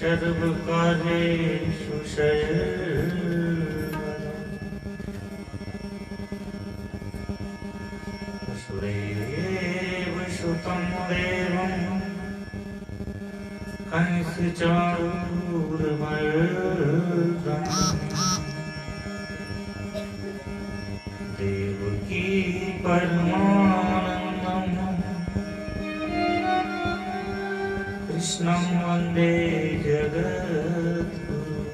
सर्वकार्येषु वसुदेव सुतं देवं कंसचाणूरमर्दनं देवकी परमानन्दं कृष्णं वन्दे जगद्गुरुम्।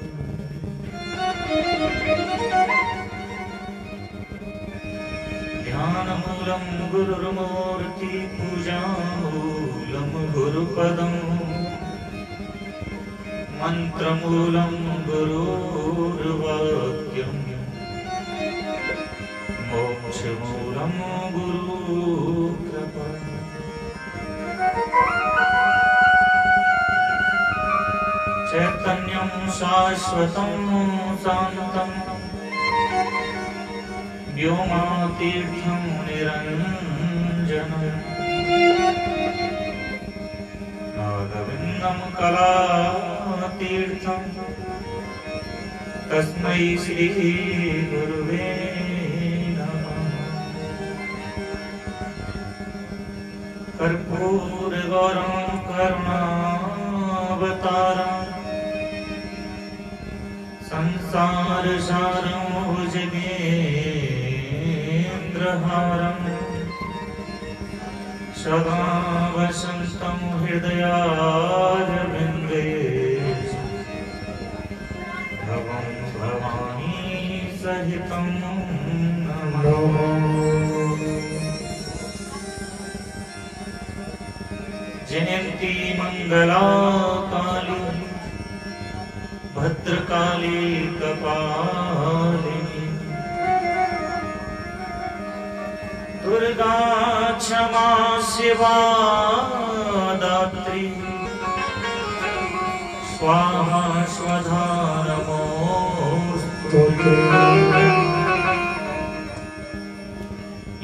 ध्यानमूलं गुरुर्मूर्ति पूजामूलं गुरुपदं मन्त्रमूलं गुरुर्वाक्यं मोक्षमूलं गुरुकृपा। चैतन्यं शाश्वतं शान्तं व्योमातीर्थं निरञ्जनं नादविन्दं कलातीर्थं तस्मै श्री गुरुवे नमः। कर्पूरगौरं करुणावतारं संसारसारं भुजगेन्द्रहारं सदा वसन्तं हृदयारविन्दे भवं भवानी सहितं नमामि। जयन्ती मंगला काली भद्रकाली कपालिनी दुर्गा क्षमा शिवा दात्री स्वाहा स्वधा नमोस्तुते।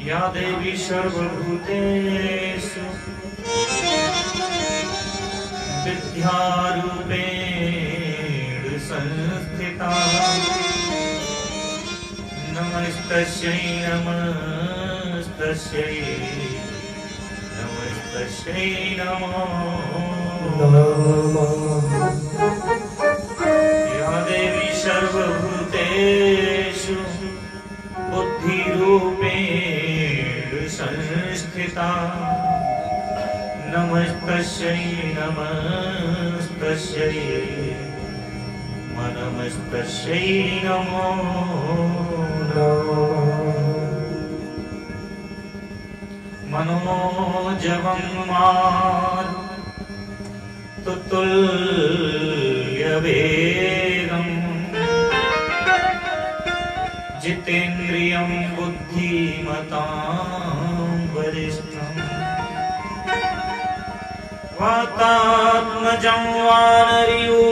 या देवी सर्वभूतेषु विद्यारूपेण संस्थिता नमस्तस्यै नमस्तस्यै नमस्तस्यै नमो नमः। या देवी सर्वभूतेषु बुद्धिरूपेण संस्थिता नमस्तस्यै नमस्तस्यै नमस्तस्यै नमो नमः। मनोजवं मारुततुल्यवेगं जितेन्द्रियं बुद्धिमतां वरिष्ठं वातात्मजं वानरयूथमुख्यं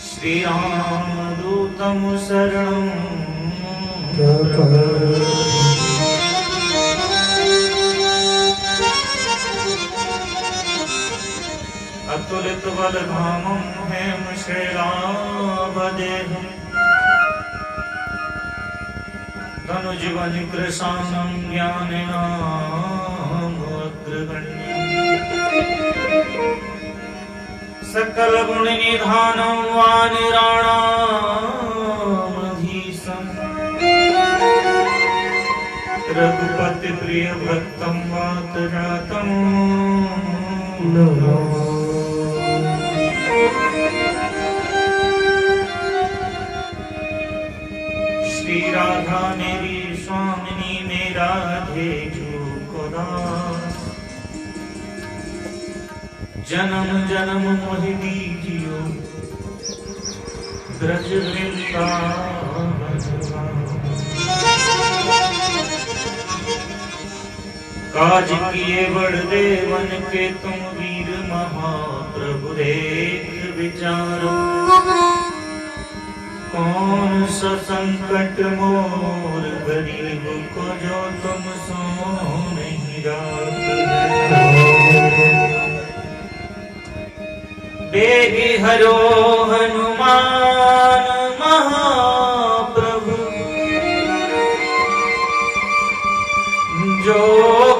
श्रीरामदूतं शरणं अतुलितबलधामं हेमशैलाभदेहं धनुजवनिकृशानं ज्ञानिनामग्रगण्यं सकलगुणनिधानं वानिराणामधीशं रघुपतिप्रियभक्तं वातजातं नमः। श्री राधा मेरी स्वामिनी मेरा धेजू दास जन्म जन्म मोहि दीजियो ब्रज वृंदावन। काज किए बड़ देवन के तुम वीर महाप्रभु देख विचारो कौन सा संकट मोर गरीब को जो तुम सो नहीं जात है। बेगी हरो हनुमान महाप्रभु, जो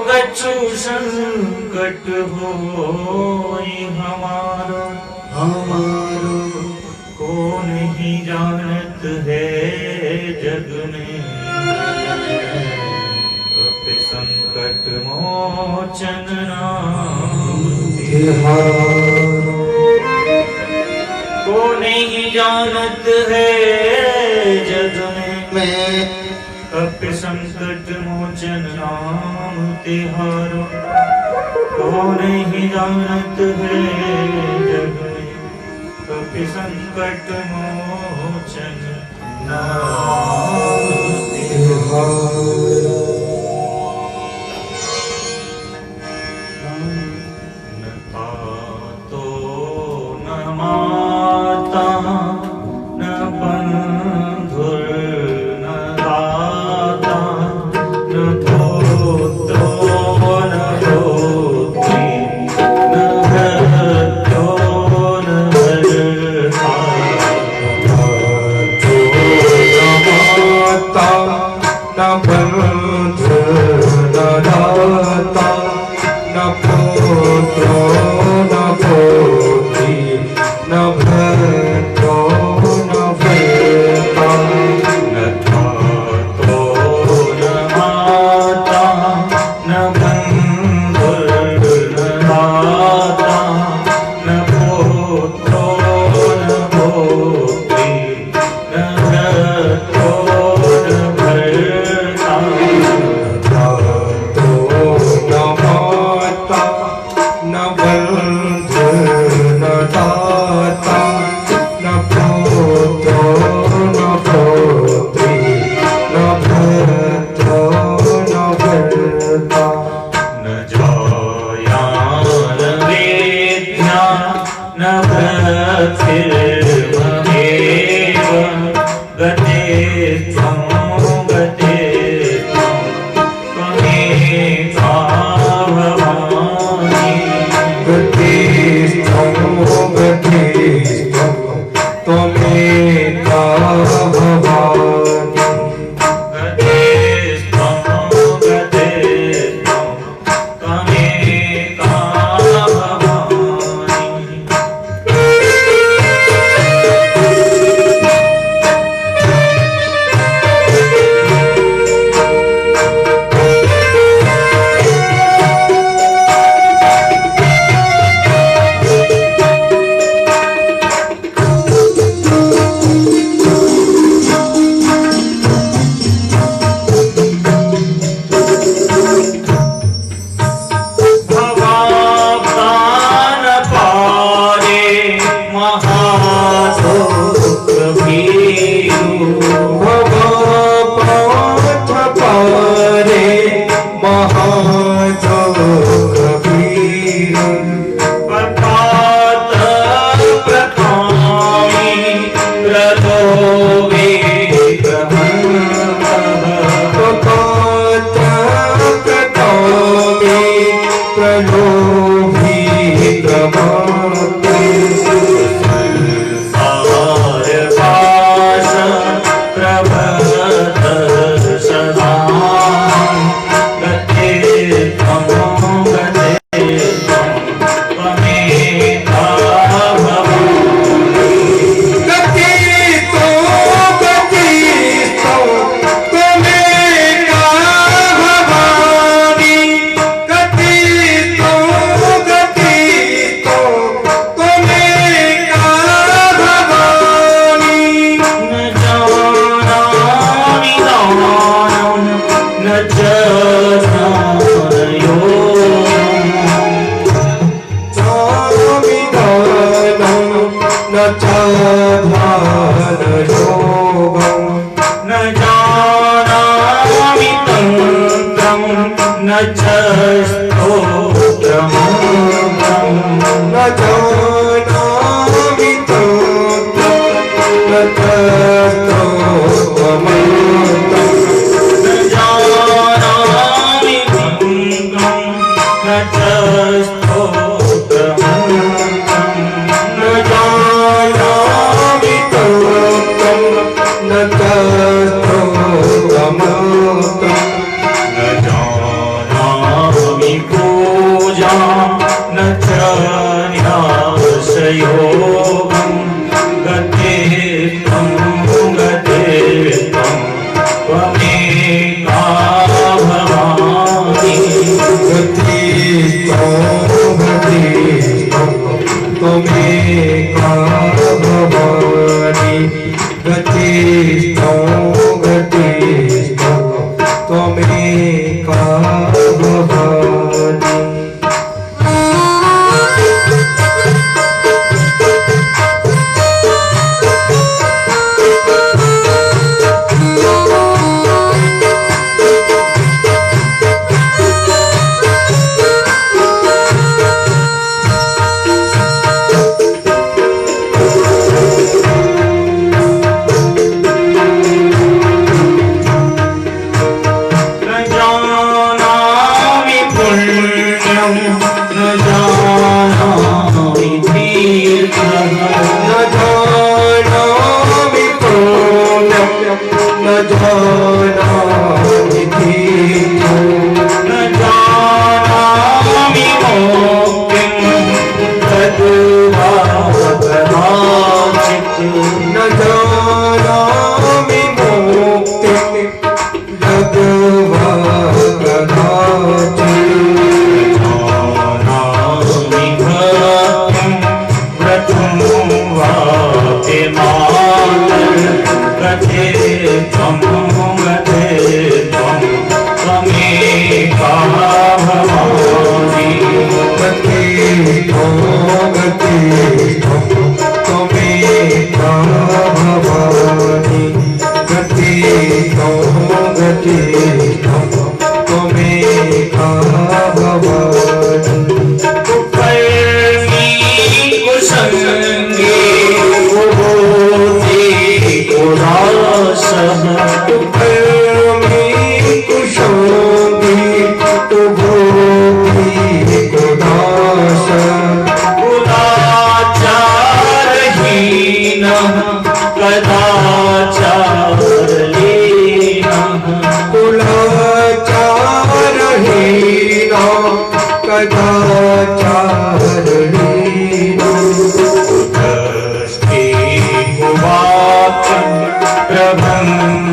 कछु संकट होई हमारो, हमारो को नहीं जानत है जग में, अपे संकट मोचन नाम तिहारो। को नहीं जानत है जग में, अपे संकट मोचन नाम तिहारो। को नहीं जानत है जग में, अपे संकट मोचन नाम तिहारो। न तो न माता न बंधुर न दाता, न पुत्र न पुत्री, न भक्तो न भरताई। न बंधु न दाता, न पुत्र न पुत्री, न भक्तो न भरताई। न तो न माता न बंधुर न दाता, न पुत्र न पुत्री, न भक्तो न भरताई। तो न माता न बंधु न दाता, न पुत्र न पुत्री, न भक्तो न भरताई। न जाया न वेद्या न भक्तिर्ममेव, गते त्वं गते त्वं त्वमेका भवानि। गतिस्थं त्वमेका भवानि। गते त्वं गते त्वं त्वमेका भवानि। भवाब्दान पारे महासुख भीरु, भवपाठ पारे महाजगबीर। प्रभात प्रकामी प्रलोभे प्रमथः। प्रभात प्रकामी प्रलोभी प्रभाते। संसार पाश प्रभत सदा, गते त्वं गते त्वं त्वमेका भवानि। गतिस्थो त्वमेका भवानि। गतिस्थो त्वमेका भवानि। न जानामि दानं न च चामिदानं न च ध्यानयोगं। न जानामि तन्त्रं न च स्तोत्रमन्त्रं। न जानामि तन्त्रं न च स्तोत्रमन्त्रम्। न जानामि तन्त्रं च स्तोत्रमन्त्रम् न जानामि तोत्रं न च स्तोत्रमन्त्रम् न जानामि पूजां न च न्यासयोगं गतेत्वं गतेत्वं त्वमेका भवानि गतिस्त्वं त्वमेका भवानि गतिस्त्वं त्वमेका भवानि न जानामि पुण्यं न जानामि तीर्थं न जानामि पुण्यं न जानामि तीर्थं न जानामि मोक्तिं तद्वा कदाचित् न जानामि मुक्तिं जगवा कदाचित् जानामि भक्तिं व्रतं वा ते गतेत्वं गतेत्वं त्वमेका भवानि गतिस्त्वं त्वमेका भवानि गतिस्त्वं त्वमेका भवानि कुकर्णी कुसङ्गे कुबोधि कुरासः कर्मि कुशोऽपि कुभोगि कुदास कुलाचारहीनः कदाचारलीनः कुलाचारहीना कदाचारणीना दृष्टि कुवाक्यं प्रबन्धसदाम्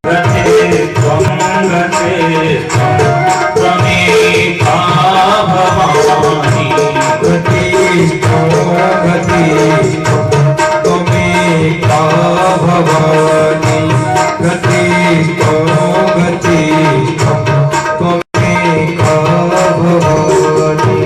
गतेत्वं गतेत्वं त्वमेका भवानि गतिस्त्वं त्वमेका भवानि गतिस्त्वं त्वमेका भवानि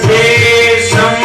प्रदेशं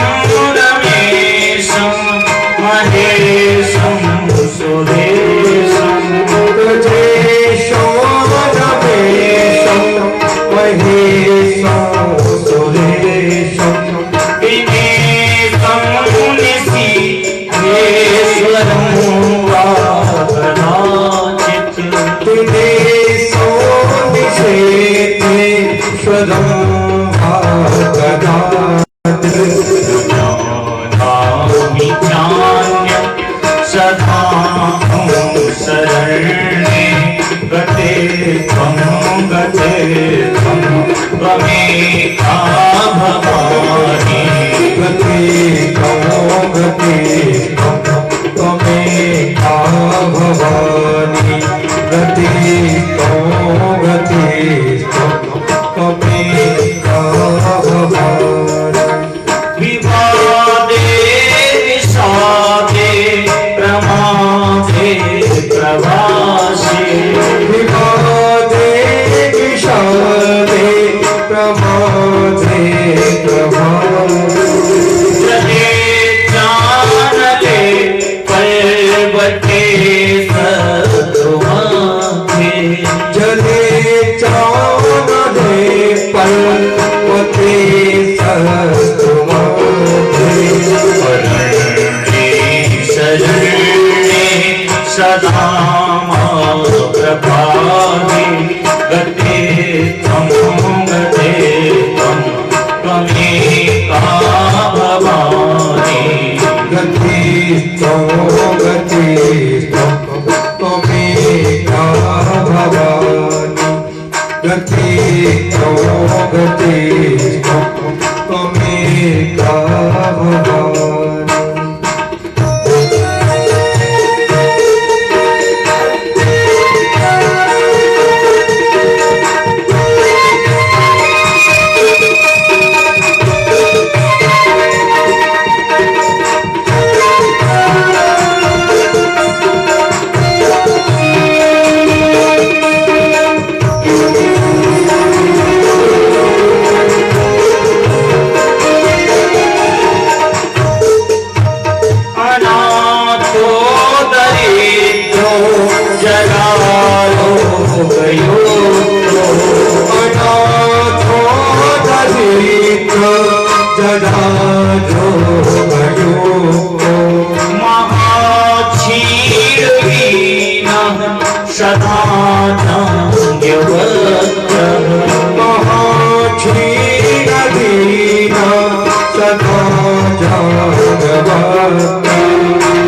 जागवती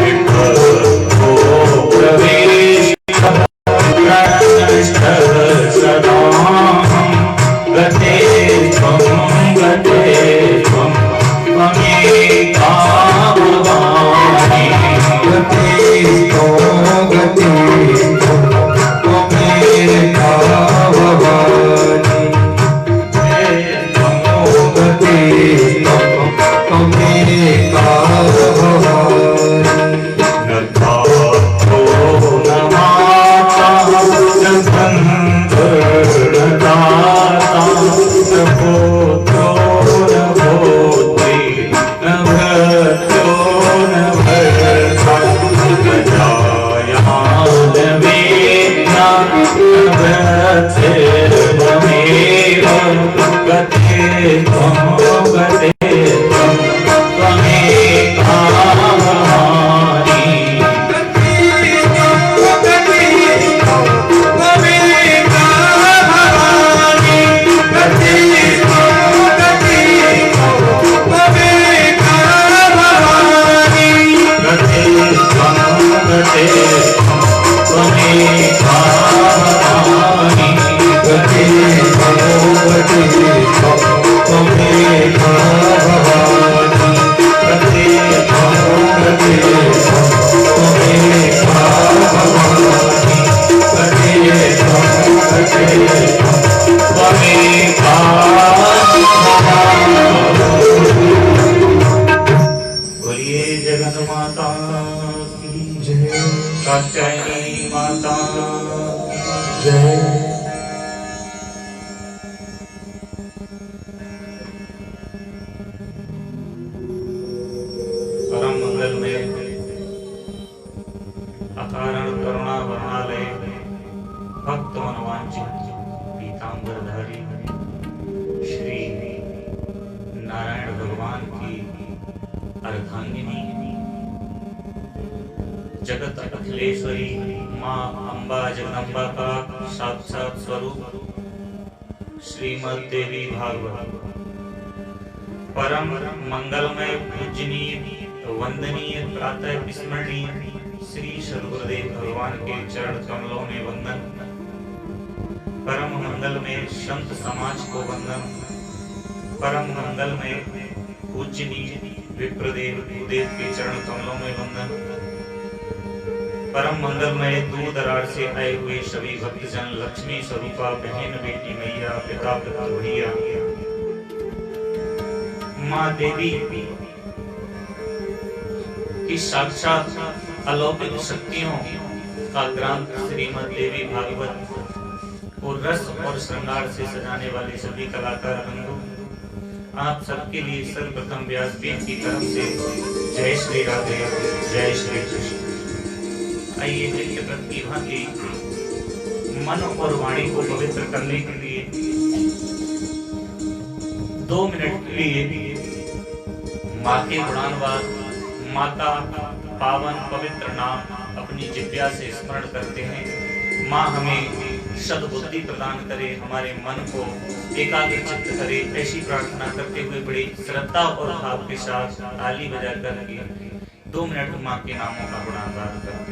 विठ्ठलो प्रवेश प्रणष्ट सदाहं गते त्वं त्वमेका भवानि गति त्वमेका भवानि गति त्वमेका भवानि न धातो न माता न बन्धुर्दाता न पुत्रो न पुत्री न भृत्यो न भर्ता न जाया न वेदना न भृतिर्ममेव गते त्वं त्वमेका भवानि गते त्वं त्वमेका भवानि गति त्वमेका भवानि गते त्वमेका भवानि त्वमेका बोलिए जगत माता की जय कात्यायनी माता जय परम मंगल में अकारण करुणा वर्णालय भक्त मनवांचित पीतांबरधारी श्री नारायण भगवान की अर्धांगिनी जगत अखिलेश्वरी माँ अम्बा जगदम्बा का साक्षात स्वरूप श्रीमद् देवी भागवत परम मंगलमय पूजनीय वंदनीय प्रातः विस्मरणीय श्री सद्गुरुदेव भगवान के चरण कमलों में वंदन परम मंगल में संत समाज को वंदन परम मंगल में पूजनीय विप्रदेव गुरुदेव के चरण कमलों में वंदन परम मंगलमय दूर दरार से आए हुए सभी भक्तजन लक्ष्मी स्वरूपा बहन बेटी मैया पिता पुत्र भैया माँ देवी की साक्षात अलौकिक शक्तियों का ग्रंथ श्रीमद् देवी भागवत और रस और श्रृंगार से सजाने वाले सभी कलाकार बंधु आप सबके लिए सर्वप्रथम व्यासपीठ की तरफ से जय श्री राधे जय श्री कृष्ण। आइए नित्य प्रति भांति मन और वाणी को पवित्र करने के लिए 2 मिनट के लिए माँ के गुणानुवाद माँ का पावन पवित्र नाम अपनी जिह्वा से स्मरण करते हैं। माँ हमें सद्बुद्धि प्रदान करे, हमारे मन को एकाग्र चित्त करे, ऐसी प्रार्थना करते हुए बड़ी श्रद्धा और भाव के साथ ताली बजा करके 2 मिनट माँ के नामों का गुणानुवाद करते हैं।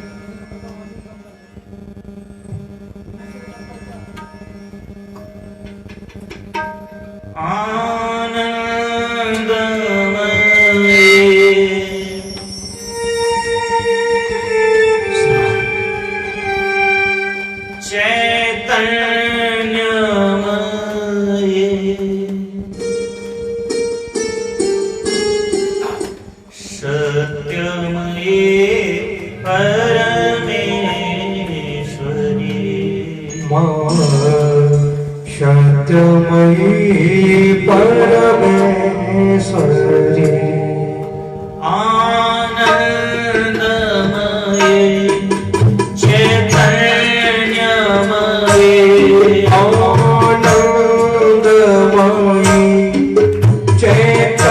सत्यमयी परमेश्वरी आनंदमयी चैतन्यमयी आनंदमयी चैतन्यमयी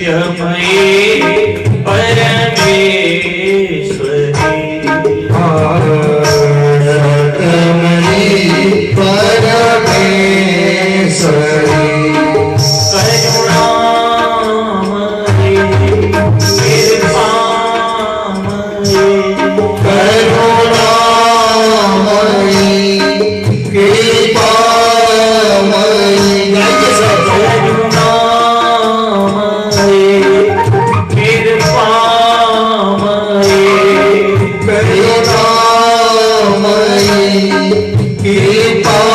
सत्यमयी परमेश्वरी सत्यमयी परमेश्वरी करुणामयी कृपामयी करुणामयी कृपामयी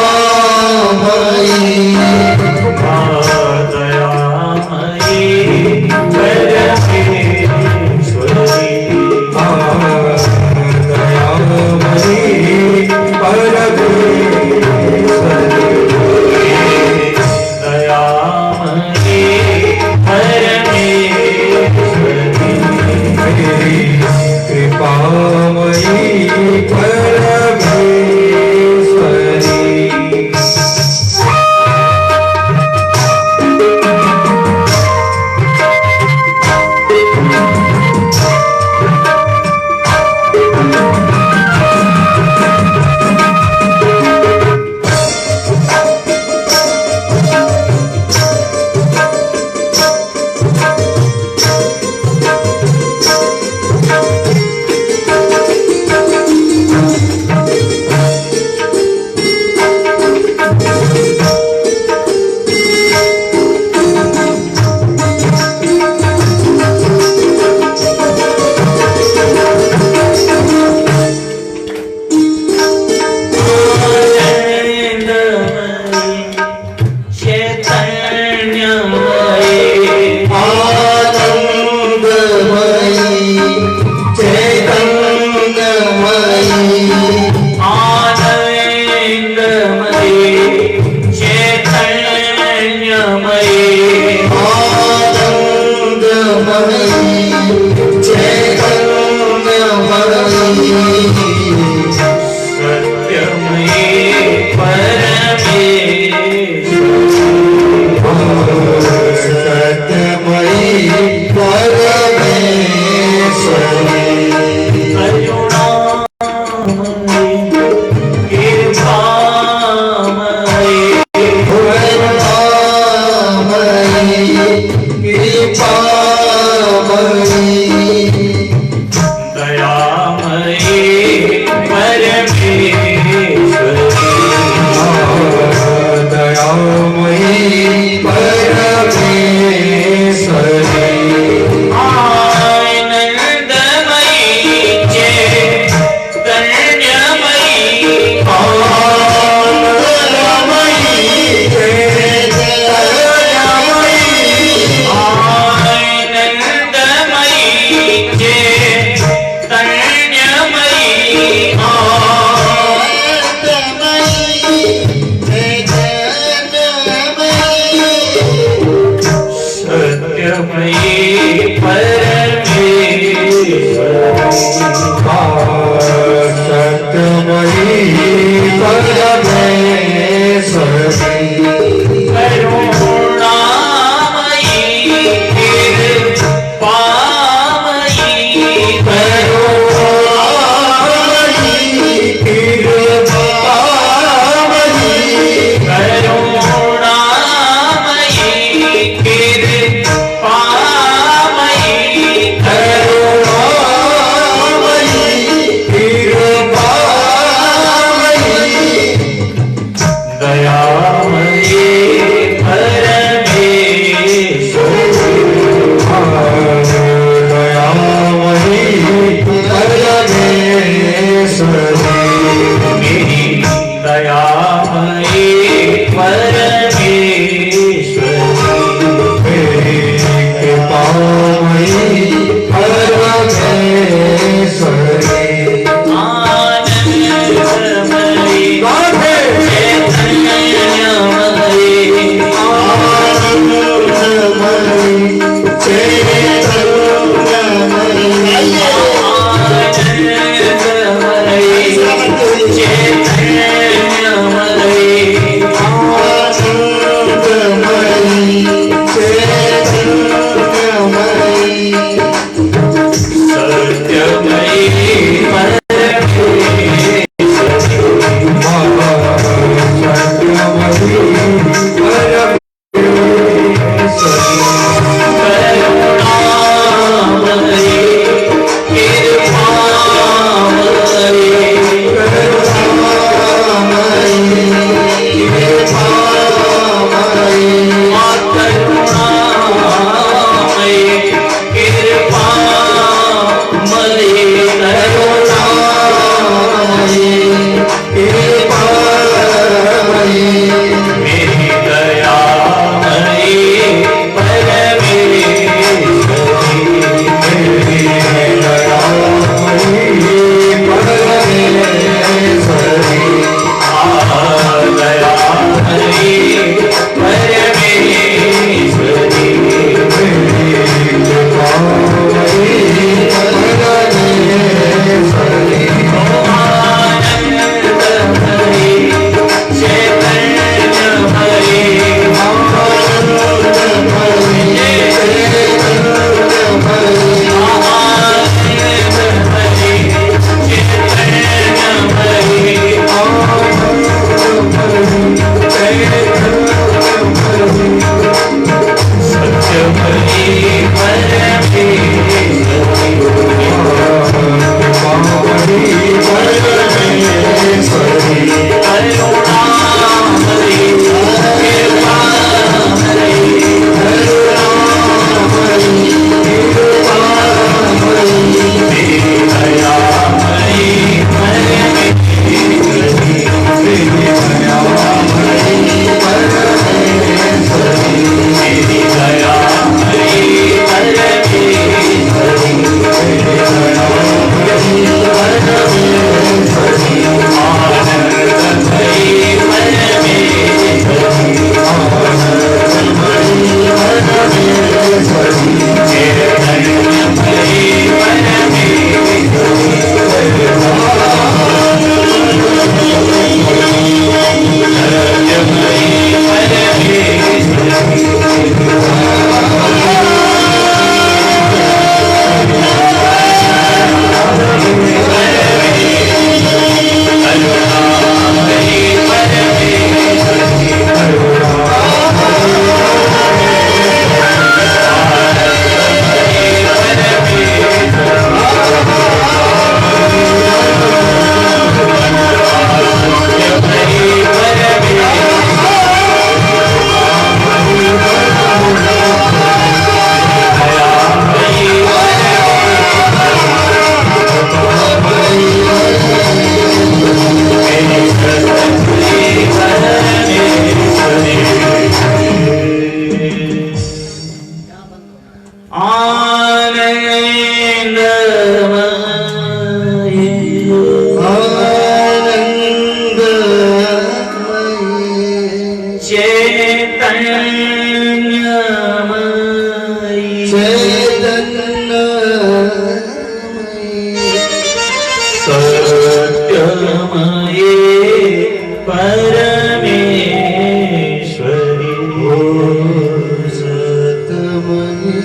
सतमयी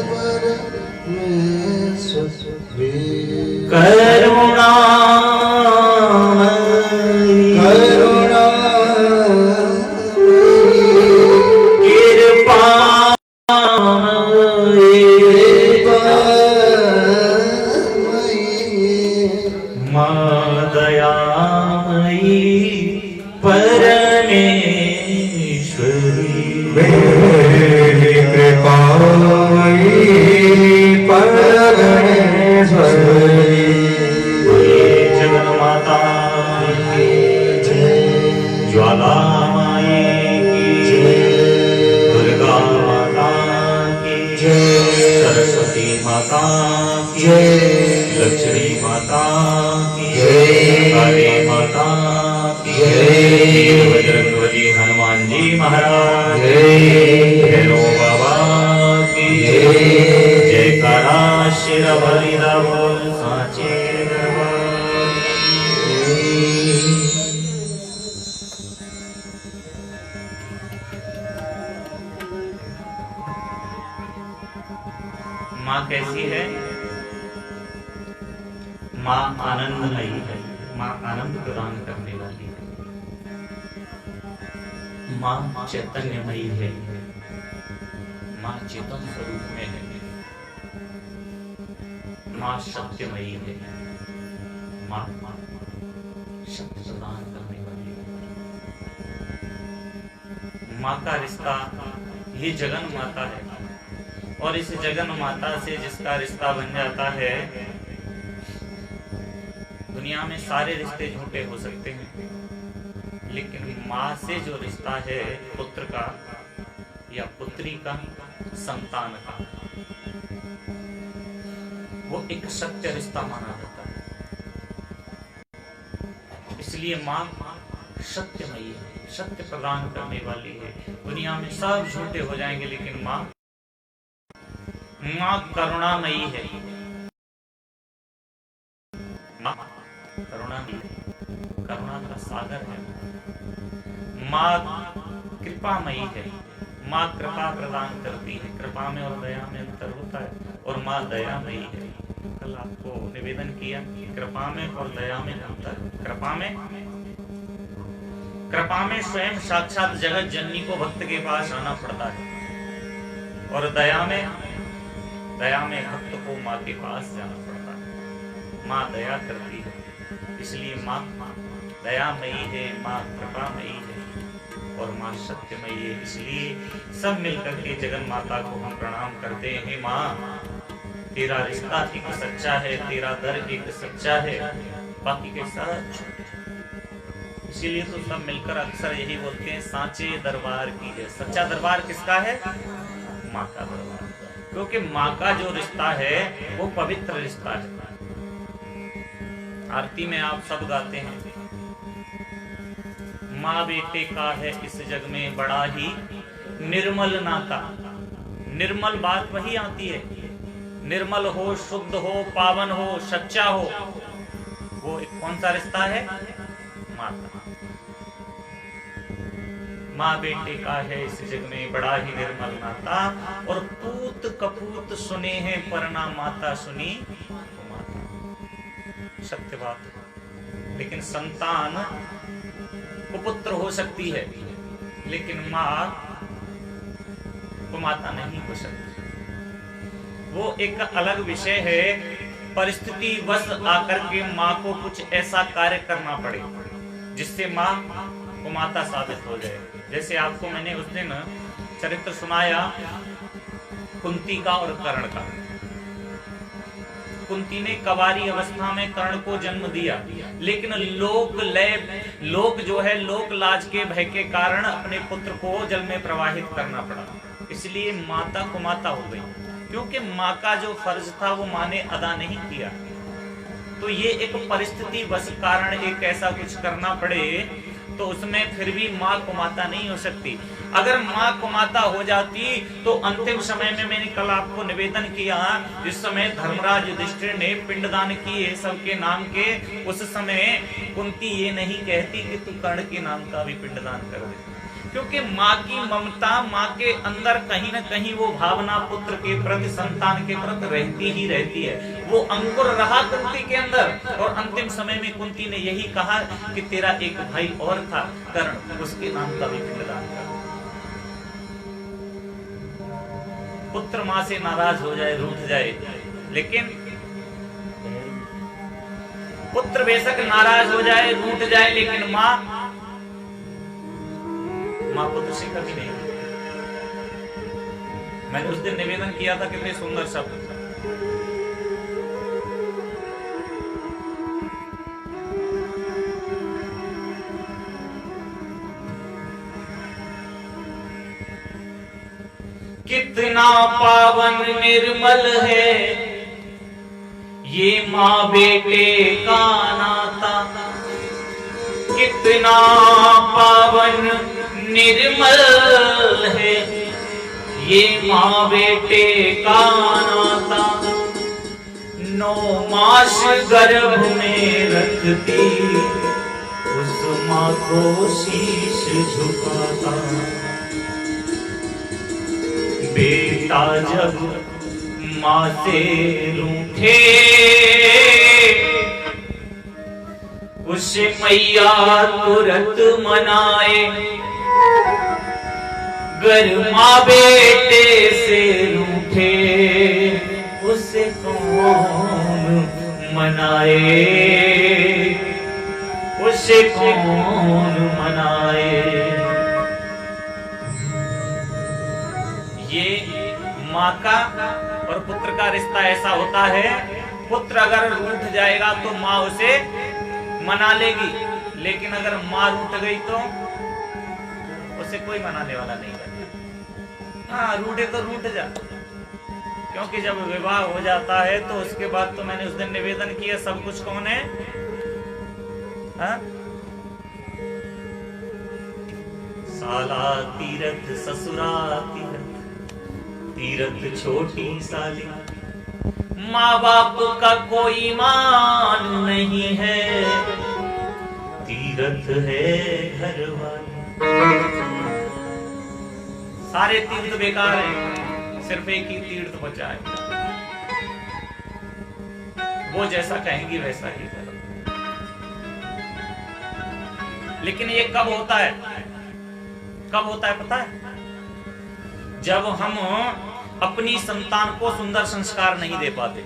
परमेश्वरी करुणामयी ज्वाला माई की दुर्गा माता की सरस्वती माता की लक्ष्मी माता की काली माता की वीर बजरंगबली हनुमान जी महाराज भैरव बाबा की जयकारा शेर वाली दा बोल साचे दरबार। माँ कैसी है? माँ आनंदमयी है, माँ आनंद प्रदान करने वाली है, माँ चैतन्यमयी है, माँ चेतन स्वरूप में है, माँ सत्यमयी है, माँ सत्य प्रदान करने वाली है। माँ का रिश्ता ये जगन माता है और इस जगन माता से जिसका रिश्ता बन जाता है, दुनिया में सारे रिश्ते झूठे हो सकते हैं, लेकिन माँ से जो रिश्ता है पुत्र का या पुत्री का, संतान का, वो एक सत्य रिश्ता माना जाता है। इसलिए माँ सत्यमयी है, सत्य प्रदान करने वाली है। दुनिया में सब झूठे हो जाएंगे, लेकिन माँ करुणामयी है, माँ करुणामयी, करुणा का सागर है। माँ कृपामयी है, माँ कृपा प्रदान करती है। कृपा में और दया में अंतर होता है, और माँ दयामयी है। कल आपको निवेदन किया, कृपा में और दया में अंतर। कृपा में स्वयं साक्षात जगत जननी को भक्त के पास आना पड़ता है, और दया में भक्त को माँ के पास जाना पड़ता है। माँ दया करती है, इसलिए माँ दयामयी है, माँ कृपामयी है, और माँ सत्यमयी है। इसलिए सब मिलकर के जगन माता को हम प्रणाम करते हैं। माँ, तेरा रिश्ता एक सच्चा है, तेरा दर एक सच्चा है, बाकी के सब झूठे। इसीलिए तो सब मिलकर अक्सर यही बोलते हैं, सांचे दरबार की है। सच्चा दरबार किसका है? माँ का दरबार, क्योंकि माँ का जो रिश्ता है वो पवित्र रिश्ता है। आरती में आप सब गाते हैं, माँ बेटे का है इस जग में बड़ा ही निर्मल नाता। निर्मल बात वही आती है, निर्मल हो, शुद्ध हो, पावन हो, सच्चा हो। वो एक कौन सा रिश्ता है? माता। माँ बेटे का है इस जग में बड़ा ही निर्मल नाता, और पूत कपूत सुने हैं परना माता सुनी माता। सत्य बात। लेकिन संतान कुपुत्र हो सकती है, लेकिन माँ कुमाता नहीं हो सकती। वो एक अलग विषय है। परिस्थिति बस आकर के माँ को कुछ ऐसा कार्य करना पड़े जिससे माँ कुमाता साबित हो जाए। जैसे आपको मैंने उस दिन चरित्र सुनाया कुंती का और कर्ण का। कुंती ने कवारी अवस्था में कर्ण को जन्म दिया, लेकिन लोक जो है लोक लाज के भय के कारण अपने पुत्र को जल में प्रवाहित करना पड़ा। इसलिए माता कुमाता हो गई, क्योंकि माँ का जो फर्ज था वो माँ ने अदा नहीं किया। तो ये एक परिस्थिति बस कारण एक ऐसा कुछ करना पड़े, तो उसमें फिर भी माँ कुमाता नहीं हो सकती। अगर माँ कुमाता हो जाती तो अंतिम समय में, मैंने कल आपको निवेदन किया, जिस समय धर्मराज युधिष्ठिर ने पिंडदान किए सबके नाम के, उस समय कुंती ये नहीं कहती कि तू कर्ण के नाम का भी पिंडदान कर दे। क्योंकि माँ की ममता, माँ के अंदर कहीं ना कहीं वो भावना पुत्र के प्रति, संतान के प्रति रहती ही रहती है। वो अंकुर रहा कुंती के अंदर, और अंतिम समय में कुंती ने यही कहा कि तेरा एक भाई और था कर्ण, उसके नाम का भी पिंडदान कर। पुत्र माँ से नाराज हो जाए, रूठ जाए, लेकिन पुत्र बेशक नाराज हो जाए, रूठ जाए, लेकिन माँ पुत्र से कभी नहीं। मैंने उस दिन निवेदन किया था, कितने सुंदर शब्द। कितना पावन निर्मल है ये माँ बेटे का नाता, कितना पावन निर्मल है ये माँ बेटे का नाता। 9 मास गर्भ में रखती उस माँ को शीश झुकाता। बेटा जब माँ से रूठे उसे मैया तुरंत मनाए। गर माँ बेटे से रूठे उसे कौन मनाए, उसे कौन मनाए। ये माँ का और पुत्र का रिश्ता ऐसा होता है, पुत्र अगर रूठ जाएगा तो माँ उसे मना लेगी, लेकिन अगर माँ रूठ गई तो उसे कोई मनाने वाला नहीं करता। हाँ, रूठे तो रूठ जा, क्योंकि जब विवाह हो जाता है तो उसके बाद तो मैंने उस दिन निवेदन किया, सब कुछ कौन है? हाँ? साला तीरथ ससुरा तीरथ, तीरथ छोटी साली, माँ बाप का कोई मान नहीं है, तीरथ है घर वाली। सारे तीर्थ बेकार हैं, सिर्फ एक ही तीर्थ बचा है, वो जैसा कहेंगी वैसा ही करो। लेकिन ये कब होता है? कब होता है पता है? जब हम अपनी संतान को सुंदर संस्कार नहीं दे पाते।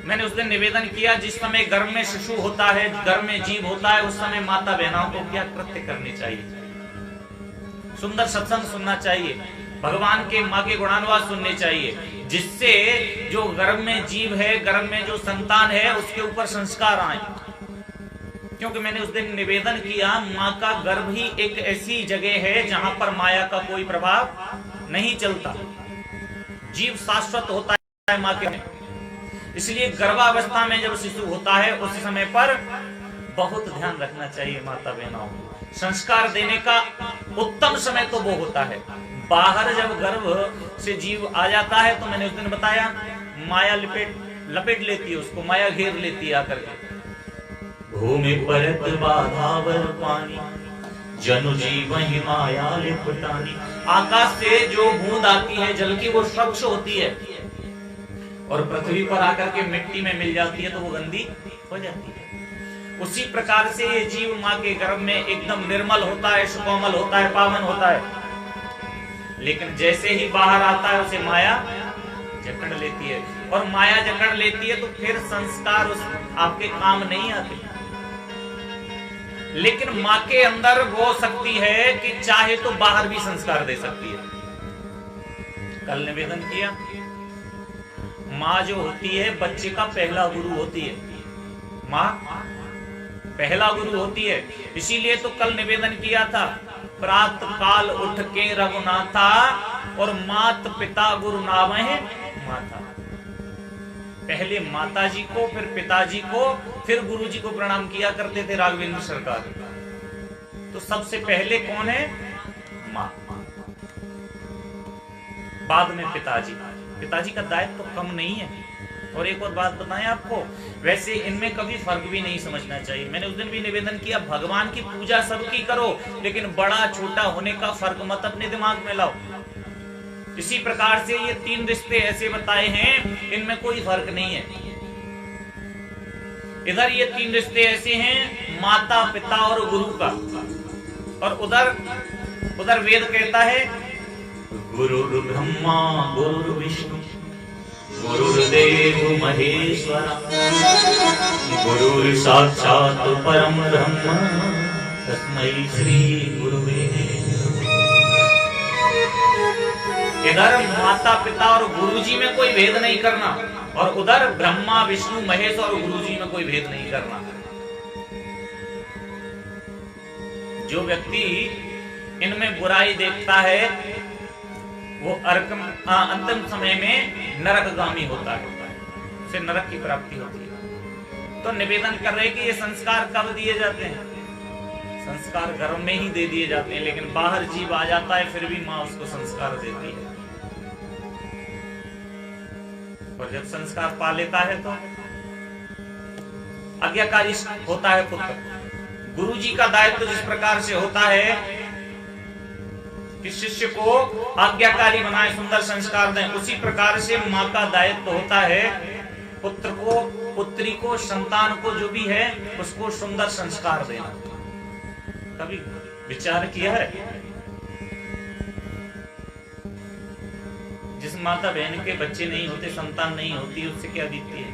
मैंने उस दिन निवेदन किया, जिस समय गर्भ में शिशु होता है, गर्भ में जीव होता है, उस समय माता बहनों को क्या कृत्य करने चाहिए? सुंदर सत्संग सुनना चाहिए, भगवान के माँ के गुणानुवाद सुनने चाहिए, जिससे जो गर्भ में जीव है, गर्भ में जो संतान है, उसके ऊपर संस्कार आए। क्योंकि मैंने उस दिन निवेदन किया, माँ का गर्भ ही एक ऐसी जगह है जहां पर माया का कोई प्रभाव नहीं चलता, जीव शाश्वत होता है माँ के। इसलिए गर्भावस्था में जब शिशु होता है उस समय पर बहुत ध्यान रखना चाहिए माता बहनों। संस्कार देने का उत्तम समय तो वो होता है, बाहर जब गर्भ से जीव आ जाता है तो मैंने उस दिन बताया, माया लपेट लेती है उसको, माया घेर लेती है आकर के। भूमि परत बाधावर पानी, जनु जीव ही माया लिपटानी। आकाश से जो बूंद आती है जल की, वो स्वच्छ होती है, और पृथ्वी पर आकर के मिट्टी में मिल जाती है तो वो गंदी हो जाती है। उसी प्रकार से ये जीव माँ के गर्भ में एकदम निर्मल होता है, सुकोमल होता है, पावन होता है, लेकिन जैसे ही बाहर आता है उसे माया जकड़ लेती है, और माया जकड़ लेती है तो फिर संस्कार उस आपके काम नहीं आते। लेकिन माँ के अंदर वो शक्ति है कि चाहे तो बाहर भी संस्कार दे सकती है। कल निवेदन किया, माँ जो होती है बच्चे का पहला गुरु होती है, माँ पहला गुरु होती है। इसीलिए तो कल निवेदन किया था, प्रातः काल उठ के रघुनाथा, और मात पिता गुरु नाम है माता। पहले माता जी को, फिर पिताजी को, फिर गुरु जी को प्रणाम किया करते थे राघवेंद्र सरकार। तो सबसे पहले कौन है? माँ, बाद में पिताजी। पिताजी का दायित्व तो कम नहीं है, और एक और बात बताएं आपको, वैसे इनमें कभी फर्क भी नहीं समझना चाहिए। मैंने उस दिन भी निवेदन किया, भगवान की पूजा सबकी करो, लेकिन बड़ा छोटा होने का फर्क मत अपने दिमाग में लाओ। इसी प्रकार से ये 3 रिश्ते ऐसे बताए हैं, इनमें कोई फर्क नहीं है। इधर ये 3 रिश्ते ऐसे हैं, माता पिता और गुरु का, और उधर वेद कहता है गुरु ब्रह्मा गुरु विष्णु गुरुर्देव महेश्वर गुरुर् साक्षात् परम ब्रह्म तस्मै श्री गुरुवे। इधर माता पिता और गुरुजी में कोई भेद नहीं करना, और उधर ब्रह्मा विष्णु महेश और गुरुजी में कोई भेद नहीं करना। जो व्यक्ति इनमें बुराई देखता है वो अंतिम समय में नरकगामी होता है, उसे नरक की प्राप्ति होती है। तो निवेदन कर रहे कि ये संस्कार कब दिए जाते हैं? संस्कार घर में ही दे दिए जाते हैं, लेकिन बाहर जीव आ जाता है फिर भी माँ उसको संस्कार देती है। और जब संस्कार पा लेता है तो आज्ञाकारी होता है पुत्र। गुरुजी का दायित्व जिस प्रकार से होता है कि शिष्य को आज्ञाकारी बनाए, सुंदर संस्कार दें, उसी प्रकार से माँ का दायित्व होता है पुत्र को, पुत्री को, संतान को जो भी है उसको सुंदर संस्कार देना। कभी विचार किया है? जिस माता बहन के बच्चे नहीं होते, संतान नहीं होती, उससे क्या बीतती है?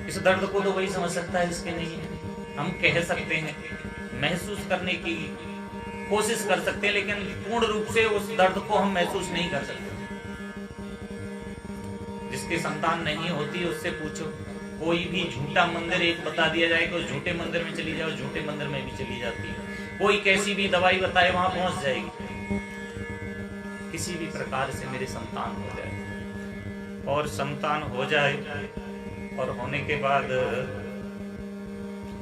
इस दर्द को तो वही समझ सकता है जिसके नहीं है। हम कह सकते हैं, महसूस करने की कोशिश कर सकते हैं, लेकिन पूर्ण रूप से उस दर्द को हम महसूस नहीं कर सकते। जिसकी संतान नहीं होती उससे पूछो, कोई भी झूठा मंदिर एक बता दिया जाए कि झूठे मंदिर में चली जाओ, झूठे मंदिर में भी चली जाती है। कोई कैसी भी दवाई बताए वहां पहुंच जाएगी। किसी भी प्रकार से मेरी संतान हो जाए, और संतान हो जाए और होने के बाद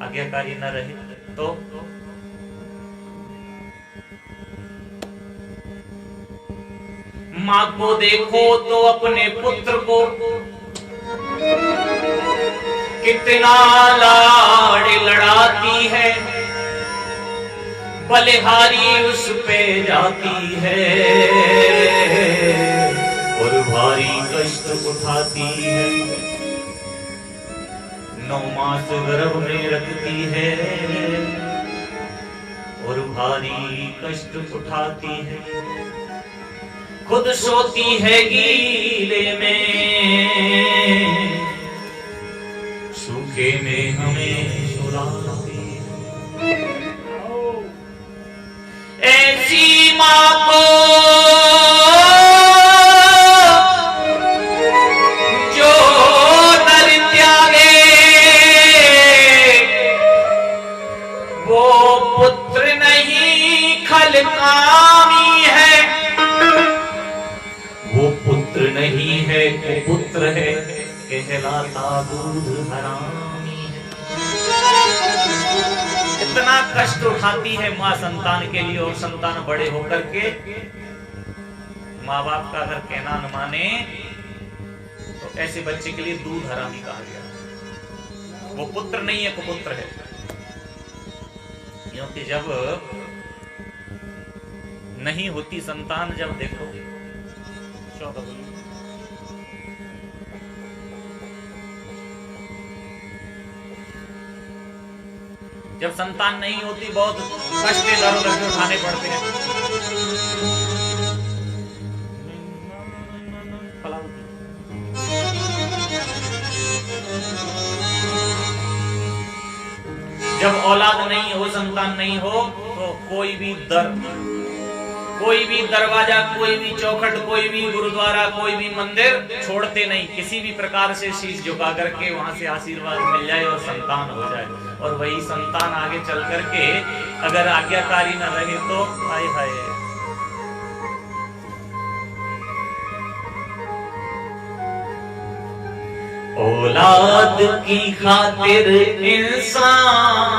आज्ञाकारी न रहे तो माँ को देखो तो अपने पुत्र को कितना लाड़ लड़ाती है, बलिहारी उस पे जाती है और भारी कष्ट उठाती है। 9 मास गर्भ में रखती है और भारी कष्ट उठाती है। खुद सोती है गीले में, सूखे में हमें सुलाती है। ऐसी माँ को जो नर त्यागे, वो पुत्र नहीं खलकामी है। वो पुत्र नहीं है, वो पुत्र है, कहलाता दूध हरामी है। इतना कष्ट उठाती है माँ संतान के लिए, और संतान बड़े होकर के माँ बाप का अगर कहना न माने तो ऐसे बच्चे के लिए दूध हरामी कहा गया। वो पुत्र नहीं है, कुपुत्र है। क्योंकि जब नहीं होती संतान, जब देखो जब संतान नहीं होती बहुत कष्ट इधर उधर के उठाने पड़ते हैं। जब औलाद नहीं हो, संतान नहीं हो, तो कोई भी दरवाजा, कोई भी चौखट, कोई भी गुरुद्वारा, कोई भी मंदिर छोड़ते नहीं। किसी भी प्रकार से शीश झुका करके वहां से आशीर्वाद मिल जाए और संतान हो जाए। और वही संतान आगे चल करके अगर आज्ञाकारी न रहे तो हाय हाय। औलाद की खातिर इंसान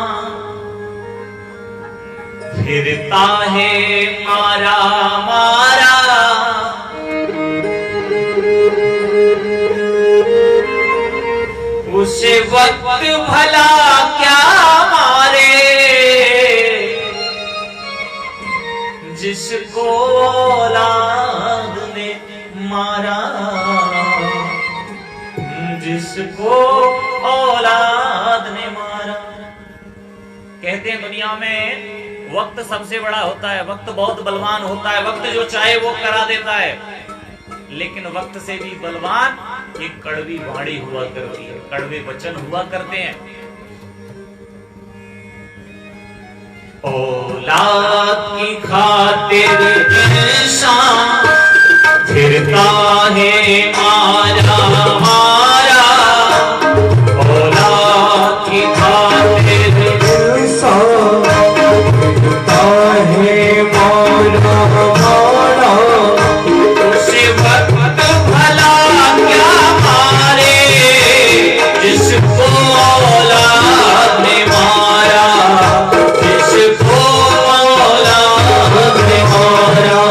फिरता है मारा मारा, वक्त भला क्या मारे, जिसको औलाद ने मारा, जिसको औलाद ने मारा। कहते हैं दुनिया में वक्त सबसे बड़ा होता है, वक्त बहुत बलवान होता है, वक्त जो चाहे वो करा देता है, लेकिन वक्त से भी बलवान एक कड़वी वाणी हुआ करती है, कड़वे वचन हुआ करते हैं। औलाद की खातिर इंसान फिरता है मारा मारा, औलाद की खातिर इंसान फिरता है मारा मारा, उसे वक्त भला क्या मारे, जिसको औलाद ने मारा, जिसको औलाद ने मारा।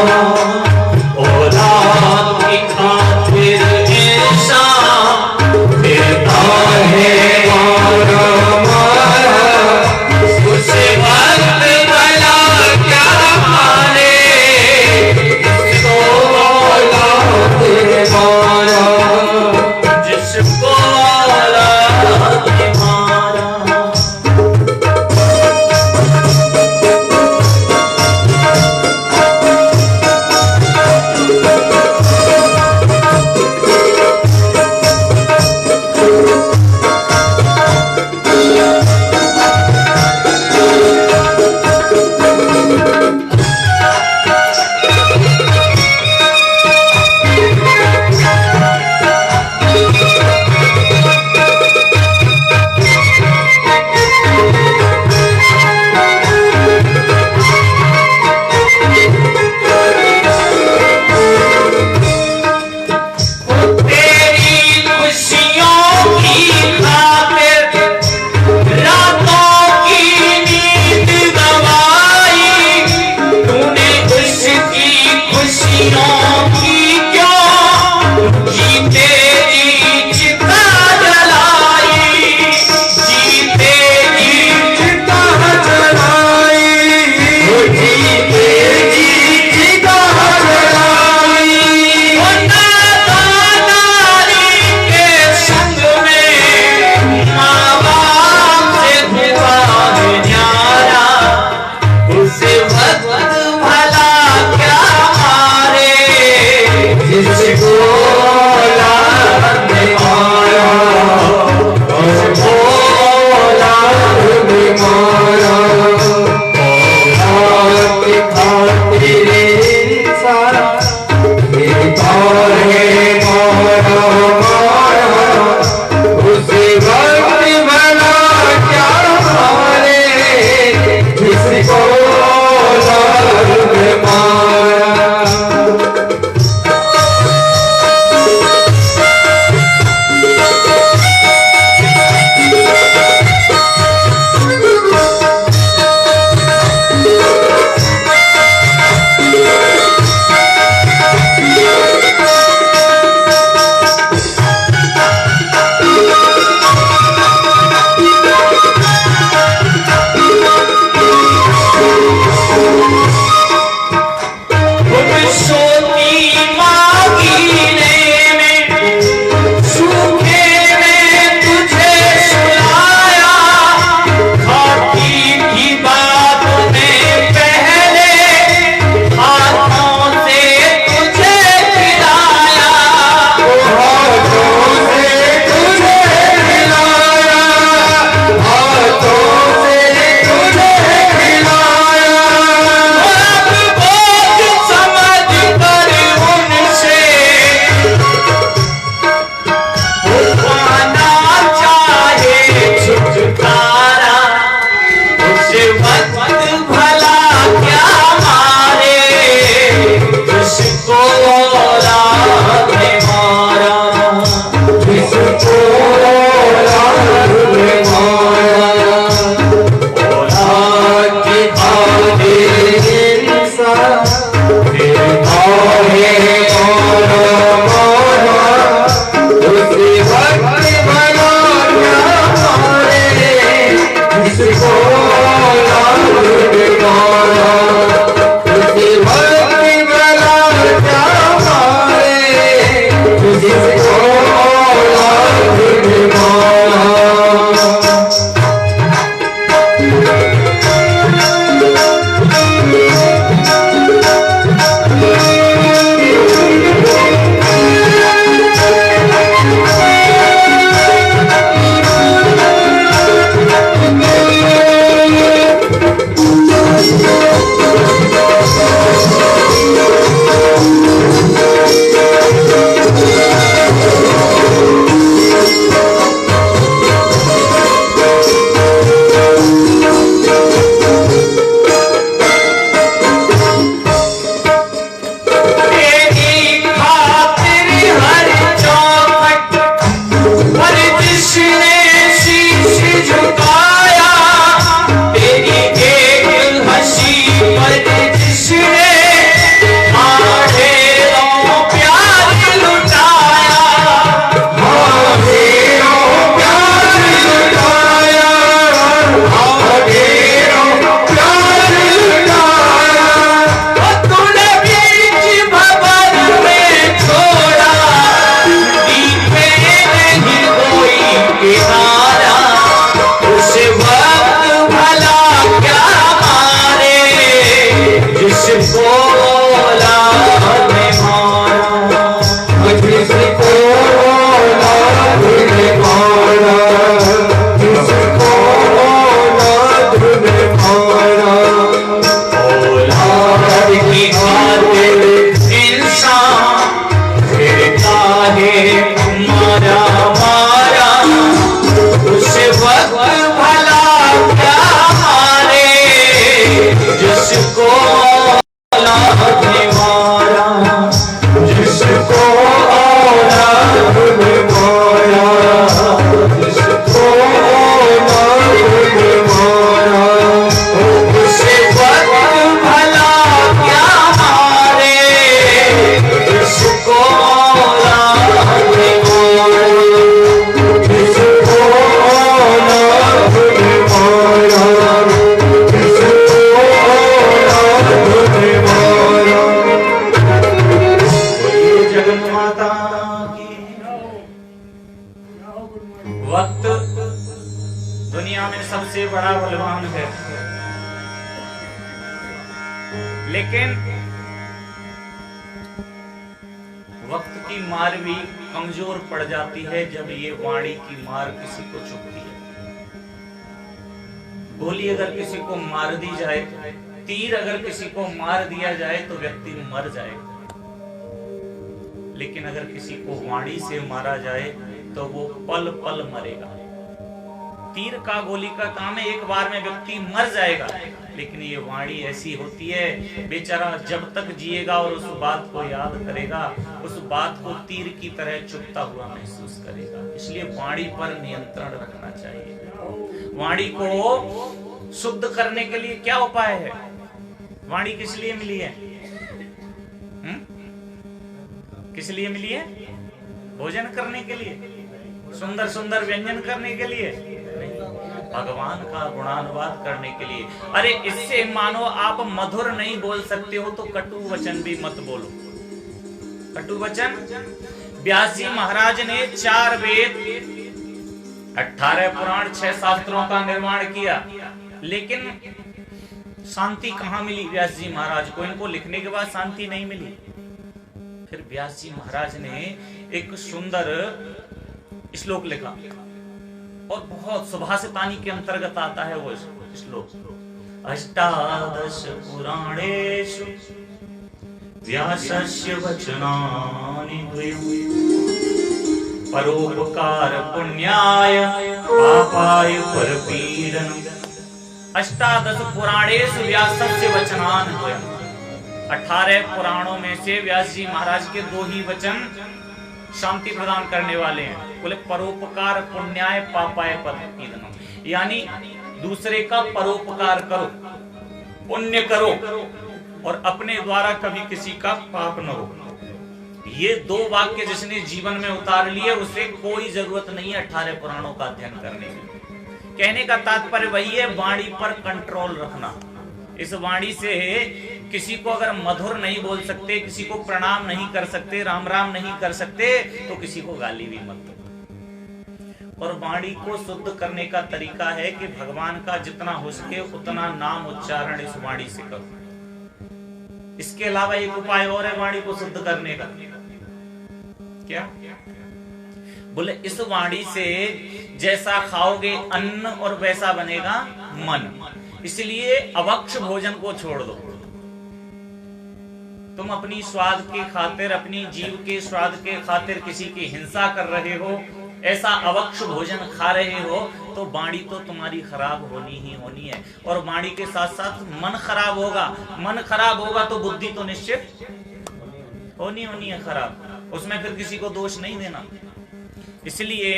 लेकिन वक्त की मार भी कमजोर पड़ जाती है जब ये वाणी की मार किसी को चुभती है। गोली अगर किसी को मार दी जाए, तीर अगर किसी को मार दिया जाए तो व्यक्ति मर जाएगा, लेकिन अगर किसी को वाणी से मारा जाए तो वो पल पल मरेगा। तीर का गोली का काम है, एक बार में व्यक्ति मर जाएगा, लेकिन ये वाणी ऐसी होती है, बेचारा जब तक जिएगा और उस बात को याद करेगा, उस बात को तीर की तरह चुभता हुआ महसूस करेगा। इसलिए वाणी पर नियंत्रण रखना चाहिए। वाणी को शुद्ध करने के लिए क्या उपाय है? वाणी किस लिए मिली है? किस लिए मिली है? भोजन करने के लिए, सुंदर सुंदर व्यंजन करने के लिए, भगवान का गुणानुवाद करने के लिए। अरे इससे मानो आप मधुर नहीं बोल सकते हो तो कटु वचन भी मत बोलो। कटु वचन, व्यास जी महाराज ने 4 वेद, 18 पुराण, 6 शास्त्रों का निर्माण किया, लेकिन शांति कहां मिली व्यास जी महाराज को? इनको लिखने के बाद शांति नहीं मिली। फिर व्यास जी महाराज ने एक सुंदर श्लोक लिखा, और बहुत सुभाषितानी के अंतर्गत आता है वो श्लोक। अष्टादश पुराणेषु व्यासस्य वचनानि द्वयम् परोपकार पुण्याय पापाय परपीडनम्। अष्टादश पुराणेषु व्यासस्य वचनानि द्वयम्। 18 पुराणों में से व्यास जी महाराज के 2 ही वचन शांति प्रदान करने वाले हैं। बोले परोपकार पुण्याय पापाय परपीडनम्, यानी दूसरे का परोपकार करो, पुण्य करो, और अपने द्वारा कभी किसी का पाप न हो। ये 2 वाक्य जिसने जीवन में उतार लिए उसे कोई जरूरत नहीं है 18 पुराणों का अध्ययन करने की। कहने का तात्पर्य वही है, वाणी पर कंट्रोल रखना। इस वाणी से किसी को अगर मधुर नहीं बोल सकते, किसी को प्रणाम नहीं कर सकते, राम राम नहीं कर सकते, तो किसी को गाली भी मत दो। और वाणी को शुद्ध करने का तरीका है कि भगवान का जितना हो सके उतना नाम उच्चारण इस वाणी से करो। इसके अलावा एक उपाय और है वाणी को शुद्ध करने का। क्या? बोले इस वाणी से जैसा खाओगे अन्न और वैसा बनेगा मन। इसलिए अभक्ष भोजन को छोड़ दो। तुम अपनी स्वाद के खातिर, अपनी जीव के स्वाद के खातिर किसी की हिंसा कर रहे हो, ऐसा अभक्ष भोजन खा रहे हो, तो वाणी तो तुम्हारी खराब होनी ही होनी है। और वाणी के साथ साथ मन खराब होगा। मन खराब होगा तो बुद्धि तो निश्चित होनी है खराब। उसमें फिर किसी को दोष नहीं देना। इसलिए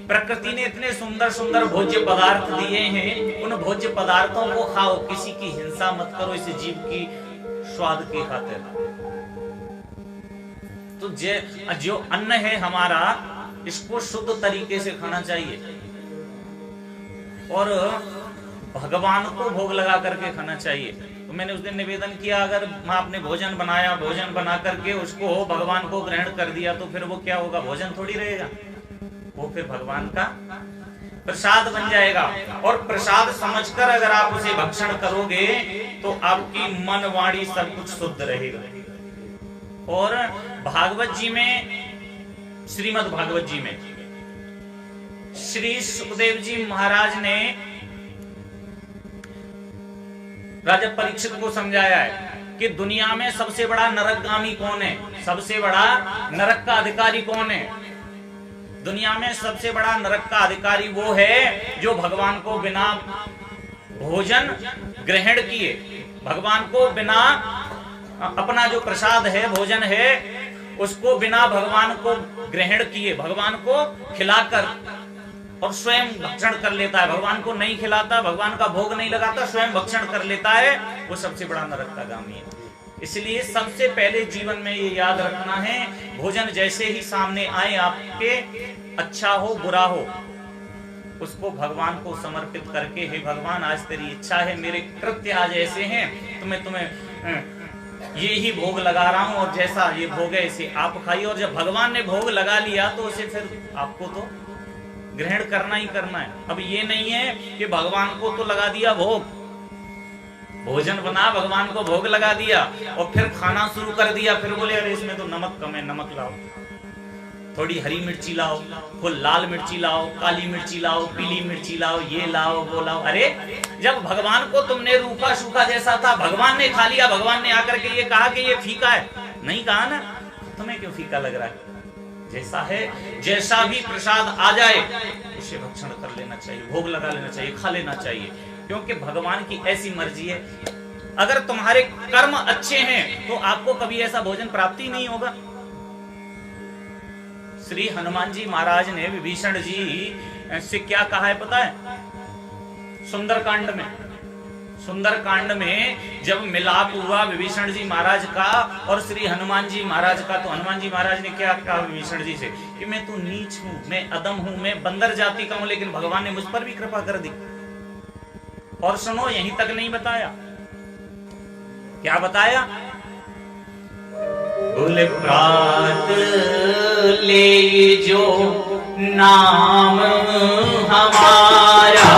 प्रकृति ने इतने सुंदर सुंदर भोज्य पदार्थ दिए हैं, उन भोज्य पदार्थों को खाओ, किसी की हिंसा मत करो इस जीव की स्वाद के खातिर। तो जो अन्न है हमारा, इसको शुद्ध तरीके से खाना चाहिए और भगवान को भोग लगा करके खाना चाहिए। तो मैंने उस दिन निवेदन किया, अगर आपने भोजन बनाया, भोजन बना करके उसको भगवान को ग्रहण कर दिया तो फिर वो क्या होगा? भोजन थोड़ी रहेगा, वो फिर भगवान का प्रसाद बन जाएगा। और प्रसाद समझकर अगर आप उसे भक्षण करोगे तो आपकी मन वाणी सब कुछ शुद्ध रहेगा। और भागवत जी में, श्रीमद् भागवत जी में श्री सुखदेव जी महाराज ने राजा परीक्षित को समझाया है कि दुनिया में सबसे बड़ा नरकगामी कौन है, सबसे बड़ा नरक का अधिकारी कौन है। दुनिया में सबसे बड़ा नरक का अधिकारी वो है जो भगवान को बिना भोजन ग्रहण किए, भगवान को बिना अपना जो प्रसाद है, भोजन है, उसको बिना भगवान को ग्रहण किए, भगवान को खिलाकर और स्वयं भक्षण कर लेता है। भगवान को नहीं खिलाता, भगवान का भोग नहीं लगाता, स्वयं भक्षण कर लेता है, वो सबसे बड़ा नरक का गामी है। इसलिए सबसे पहले जीवन में ये याद रखना है, भोजन जैसे ही सामने आए आपके, अच्छा हो बुरा हो, उसको भगवान को समर्पित करके, हे भगवान आज तेरी इच्छा है, मेरे कृत्य आज ऐसे हैं, तो मैं तुम्हें ये ही भोग लगा रहा हूं और जैसा ये भोग है इसे आप खाइए। और जब भगवान ने भोग लगा लिया तो उसे फिर आपको तो ग्रहण करना ही करना है। अब ये नहीं है कि भगवान को तो लगा दिया भोग भोजन बना, भगवान को भोग लगा दिया और फिर खाना शुरू कर दिया। फिर बोले अरे इसमें तो नमक कम है, नमक लाओ, थोड़ी हरी मिर्ची लाओ, फुल लाल मिर्ची लाओ, काली मिर्ची लाओ, पीली मिर्ची लाओ, ये लाओ वो लाओ। अरे जब भगवान को तुमने रूखा सूखा जैसा था, भगवान ने खा लिया, भगवान ने आकर के ये कहा कि ये फीका है, नहीं कहा ना, तुम्हें क्यों फीका लग रहा है? जैसा है, जैसा भी प्रसाद आ जाए उसे भक्षण कर लेना चाहिए, भोग लगा लेना चाहिए, खा लेना चाहिए, क्योंकि भगवान की ऐसी मर्जी है। अगर तुम्हारे कर्म अच्छे हैं तो आपको कभी ऐसा भोजन प्राप्ति नहीं होगा। श्री हनुमान जी महाराज ने विभीषण जी से क्या कहा है पता है? सुंदरकांड में, सुंदरकांड में जब मिलाप हुआ विभीषण जी महाराज का और श्री हनुमान जी महाराज का, तो हनुमान जी महाराज ने क्या कहा विभीषण जी से कि मैं तो नीच हूं, मैं अदम हूं, मैं बंदर जाति का हूं, लेकिन भगवान ने मुझ पर भी कृपा कर दी। और सुनो, यहीं तक नहीं बताया, क्या बताया? बोले प्रात ले जो नाम हमारा,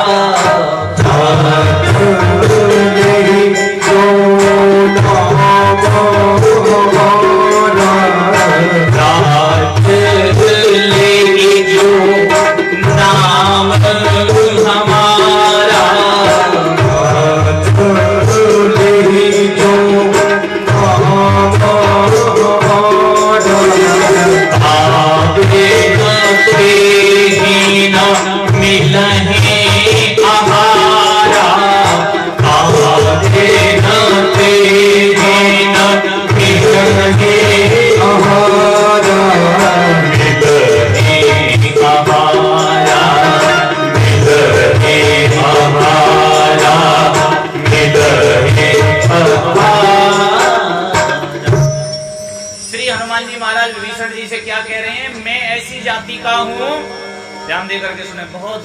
ध्यान दे करके सुने, बहुत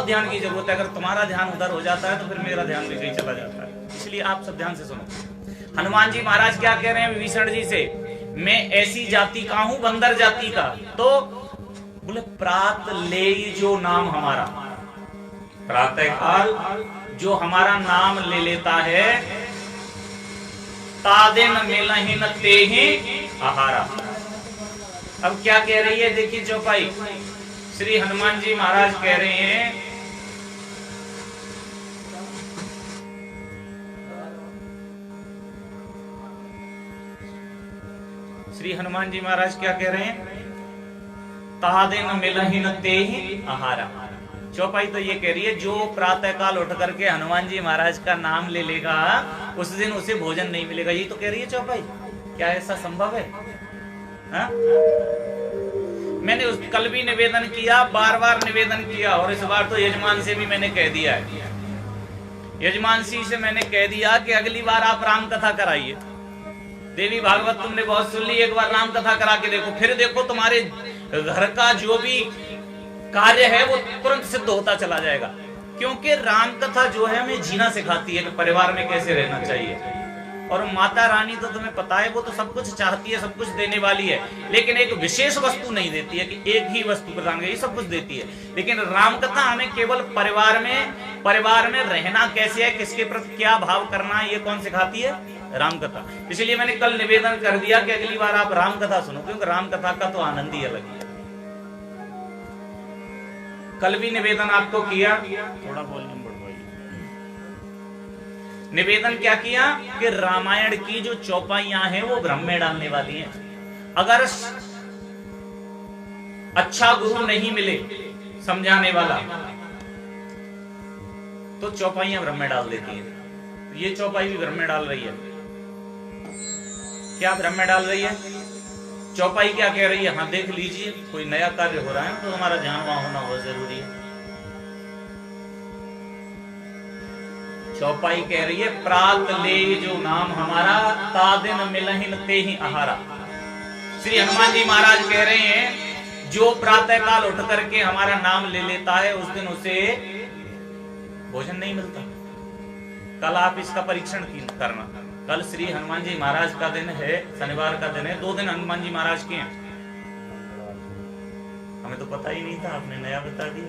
ध्यान की जरूरत है। अगर तुम्हारा ध्यान उधर हो जाता है तो फिर मेरा ध्यान भी कहीं चला जाता है, इसलिए आप सब ध्यान से सुनो। हनुमान जी महाराज क्या कह रहे हैं विभीषण जी से? मैं ऐसी जाति का हूं, बंदर जाति का। तो बोले प्रात ले जो नाम हमारा, प्रातः काल जो हमारा नाम ले लेता है, तादिन मिलहिन तेहि आहारा। अब क्या कह रही है देखिए चौपाई, श्री हनुमान जी महाराज कह रहे हैं श्री हनुमान जी महाराज क्या कह रहे हैं? तादिन मिलहिन तेहि आहारा। चौपाई तो ये कह रही है जो प्रातः काल उठ करके हनुमान जी महाराज का नाम ले लेगा उस दिन उसे भोजन नहीं मिलेगा, ये तो कह रही है चौपाई। क्या ऐसा संभव है? हा? मैंने कल भी निवेदन किया, बार बार निवेदन किया, और इस बार तो यजमान से भी मैंने कह दिया है, यजमान सी से मैंने कह दिया कि अगली बार आप राम कथा कराइए। देवी भागवत तुमने बहुत सुन ली, एक बार राम कथा करा के देखो, फिर देखो तुम्हारे घर का जो भी कार्य है वो तुरंत सिद्ध होता चला जाएगा। क्योंकि राम कथा जो है हमें जीना सिखाती है कि परिवार में कैसे रहना चाहिए। और माता रानी तो तुम्हें पता है वो तो सब कुछ चाहती है, सब कुछ देने वाली है, लेकिन एक विशेष वस्तु नहीं देती है कि एक ही वस्तु प्रदान करेगी, सब कुछ देती है। लेकिन राम कथा हमें केवल परिवार में रहना कैसे है, किसके प्रति क्या भाव करना है, ये कौन सिखाती है? राम कथा। इसलिए मैंने कल निवेदन कर दिया कि अगली बार आप राम कथा सुनो, क्योंकि राम कथा का तो आनंद ही अलग है। कल भी निवेदन आपको किया, थोड़ा वॉल्यूम बढ़वाइए। निवेदन क्या किया कि रामायण की जो चौपाइयां हैं वो ब्रह्म में डालने वाली हैं। अगर अच्छा गुरु नहीं मिले समझाने वाला तो चौपाइयां ब्रह्म में डाल देती है। ये चौपाई भी ब्रह्म में डाल रही है। क्या ब्रह्म में डाल रही है? चौपाई क्या कह रही है? हाँ देख लीजिए, कोई नया कार्य हो रहा है तो हमारा ध्यान वहां होना बहुत जरूरी है। चौपाई कह रही है प्रात ले जो नाम हमारा, तादिन मिलहिन तेहि आहारा। श्री हनुमान जी महाराज कह रहे हैं जो प्रातः काल उठ करके हमारा नाम ले लेता है उस दिन उसे भोजन नहीं मिलता। कल आप इसका परीक्षण करना। कल श्री हनुमान जी महाराज का दिन है, शनिवार का दिन है, 2 दिन हनुमान जी महाराज के हैं। हमें तो पता ही नहीं था, आपने नया बता दिया।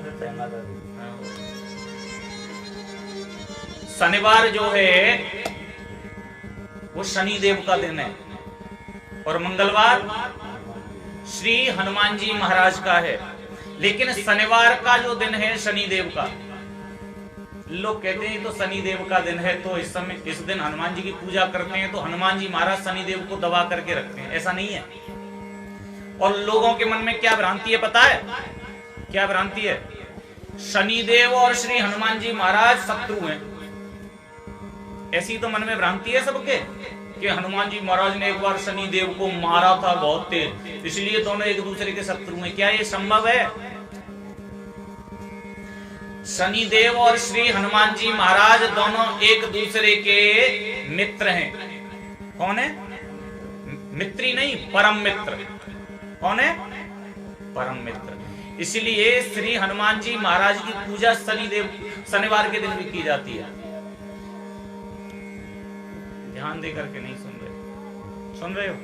शनिवार जो है वो शनि देव का दिन है और मंगलवार श्री हनुमान जी महाराज का है। लेकिन शनिवार का जो दिन है शनि देव का, लोग कहते हैं तो शनि देव का दिन है तो इस दिन हनुमान जी की पूजा करते हैं, तो हनुमान जी महाराज शनि देव को दबा करके रखते हैं। ऐसा नहीं है। और लोगों के मन में क्या भ्रांति है पता है? क्या भ्रांति है? शनि देव और श्री हनुमान जी महाराज शत्रु हैं। ऐसी तो मन में भ्रांति है सबके कि हनुमान जी महाराज ने एक बार शनि देव को मारा था बहुत तेज, इसलिए दोनों एक दूसरे के शत्रु हैं। क्या ये संभव है? शनि देव और श्री हनुमान जी महाराज दोनों एक दूसरे के मित्र हैं। कौन है? मित्री नहीं, परम मित्र। कौन है? परम मित्र। इसलिए श्री हनुमान जी महाराज की पूजा शनिवार के दिन भी की जाती है। ध्यान दे करके नहीं सुन रहे हो?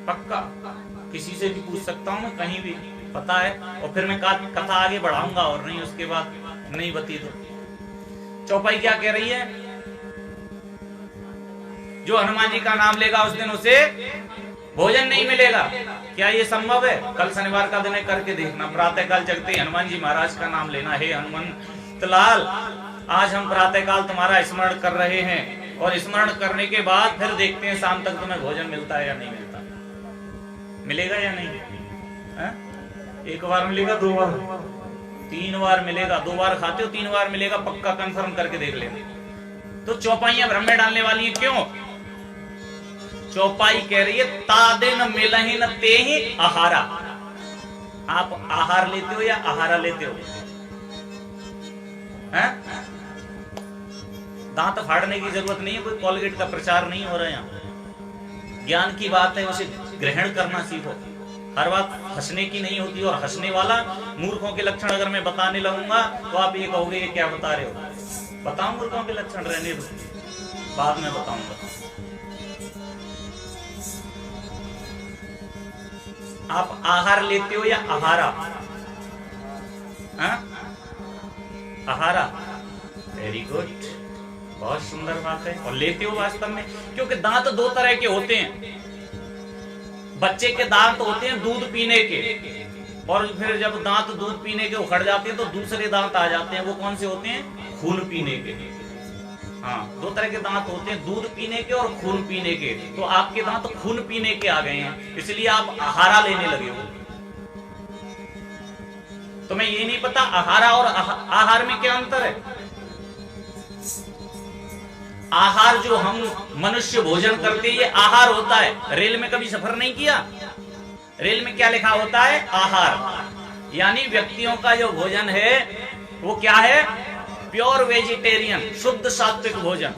पक्का किसी से भी पूछ सकता हूं मैं, कहीं भी पता है, और फिर मैं कथा आगे बढ़ाऊंगा, और नहीं उसके बाद नहीं बती तो। चौपाई क्या कह रही है? जो हनुमान जी का नाम लेगा उस दिन उसे भोजन नहीं मिलेगा। क्या ये संभव है? कल शनिवार का दिन है, करके देखना। प्रातः काल जगते ही हनुमान जी महाराज का नाम लेना। हे हनुमंत लाल, आज हम प्रातः काल तुम्हारा स्मरण कर रहे हैं, और स्मरण करने के बाद फिर देखते हैं शाम तक तुम्हें भोजन मिलता है या नहीं मिलता। मिलेगा या नहीं? एक बार मिलेगा, 2 बार, 3 बार मिलेगा। 2 बार खाते हो, 3 बार मिलेगा, पक्का कंफर्म करके देख लेना। तो चौपाइयां भ्रम में डालने वाली है। क्यों? चौपाई कह रही है तादिन मिलहिन तेहि आहारा। आप आहार लेते हो या आहारा लेते हो? दांत फाड़ने की जरूरत नहीं है, कोई कॉलगेट का प्रचार नहीं हो रहा है यहाँ। ज्ञान की बात है, उसे ग्रहण करना सीखो। हर बात हंसने की नहीं होती, और हंसने वाला मूर्खों के लक्षण अगर मैं बताने लगूंगा तो आप ये कहोगे ये क्या बता रहे हो। बताऊं मूर्खों के लक्षण? रहने दो, बाद में बताऊंगा। आप आहार लेते हो या आहारा? आहारा, वेरी गुड, बहुत सुंदर बात है। और लेते हो वास्तव में, क्योंकि दांत 2 तरह के होते हैं। बच्चे के दांत होते हैं दूध पीने के, और फिर जब दांत दूध पीने के उखड़ जाते हैं तो दूसरे दांत आ जाते हैं। वो कौन से होते हैं? खून पीने के। हाँ, 2 तरह के दांत होते हैं, दूध पीने के और खून पीने के। तो आपके दांत खून पीने के आ गए हैं, इसलिए आप आहारा लेने लगे हो। तुम्हें ये नहीं पता आहारा और आहार में क्या अंतर है? आहार जो हम मनुष्य भोजन करते हैं ये आहार होता है। रेल में कभी सफर नहीं किया? रेल में क्या लिखा होता है? आहार। यानी व्यक्तियों का जो भोजन है वो क्या है? प्योर वेजिटेरियन, शुद्ध सात्विक भोजन।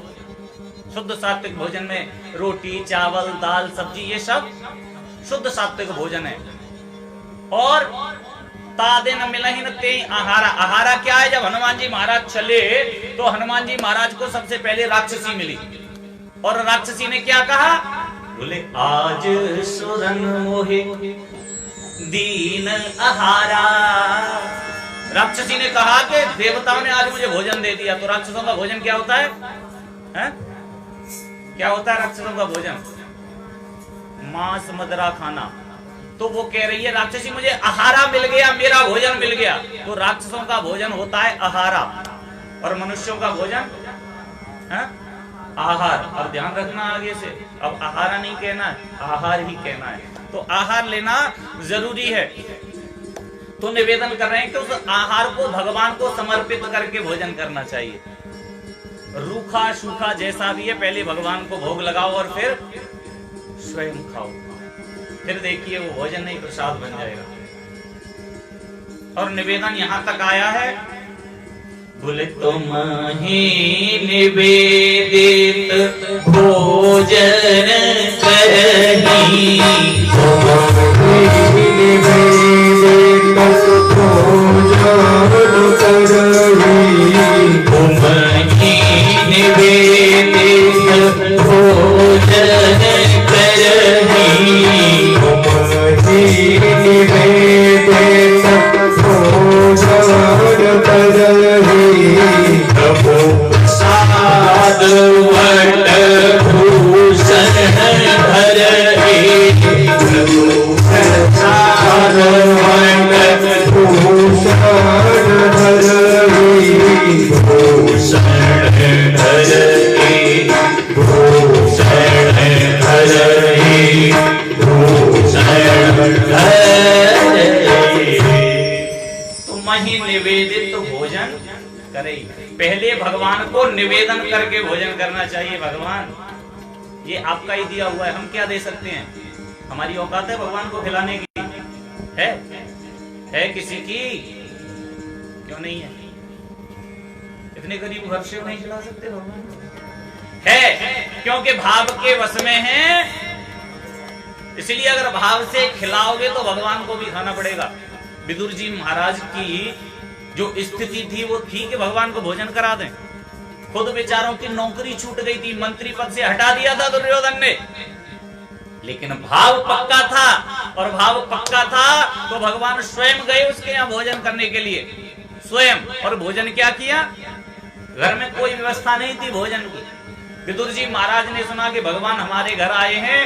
शुद्ध सात्विक भोजन में रोटी, चावल, दाल, सब्जी, ये सब शुद्ध सात्विक भोजन है। और तादिन मिलहिन तेहि आहारा। आहारा क्या है? जब हनुमान जी महाराज चले तो हनुमान जी महाराज को सबसे पहले राक्षसी मिली, और राक्षसी ने क्या कहा? बोले आज सुरन मोहे दीन आहारा। राक्षसी ने कहा कि देवताओं ने आज मुझे भोजन दे दिया। तो राक्षसों का भोजन क्या होता है? क्या होता है राक्षसों का भोजन? मांस मदिरा खाना। तो वो कह रही है राक्षसी मुझे आहारा मिल गया, मेरा भोजन मिल गया। तो राक्षसों का भोजन होता है आहारा, और मनुष्यों का भोजन आहार। और ध्यान रखना आगे से, अब आहारा नहीं कहना है, आहार ही कहना है। तो आहार लेना जरूरी है। तो निवेदन कर रहे हैं कि उस आहार को भगवान को समर्पित करके भोजन करना चाहिए। रूखा सूखा जैसा भी है, पहले भगवान को भोग लगाओ और फिर स्वयं खाओ। फिर देखिए वो भोजन नहीं प्रसाद बन जाएगा। और निवेदन यहां तक आया है, बोले तुम ही निवेदित भोजन करही, प्रभु निवेदन करके भोजन करना चाहिए। भगवान ये आपका ही दिया हुआ है, हम क्या दे सकते हैं? हमारी औकात है भगवान को खिलाने की? है किसी की? क्यों नहीं है? इतने गरीब घर से नहीं खिला सकते भगवान को? है, क्योंकि भाव के वश में है। इसलिए अगर भाव से खिलाओगे तो भगवान को भी खाना पड़ेगा। विदुर जी महाराज की जो स्थिति थी वो थी कि भगवान को भोजन करा दें। खुद बेचारों की नौकरी छूट गई थी, मंत्री पद से हटा दिया था दुर्योधन ने, लेकिन भाव पक्का था। और भाव पक्का था तो भगवान स्वयं गए उसके यहाँ भोजन करने के लिए, स्वयं। और भोजन क्या किया? घर में कोई व्यवस्था नहीं थी भोजन की। विदुर जी महाराज ने सुना कि भगवान हमारे घर आए हैं,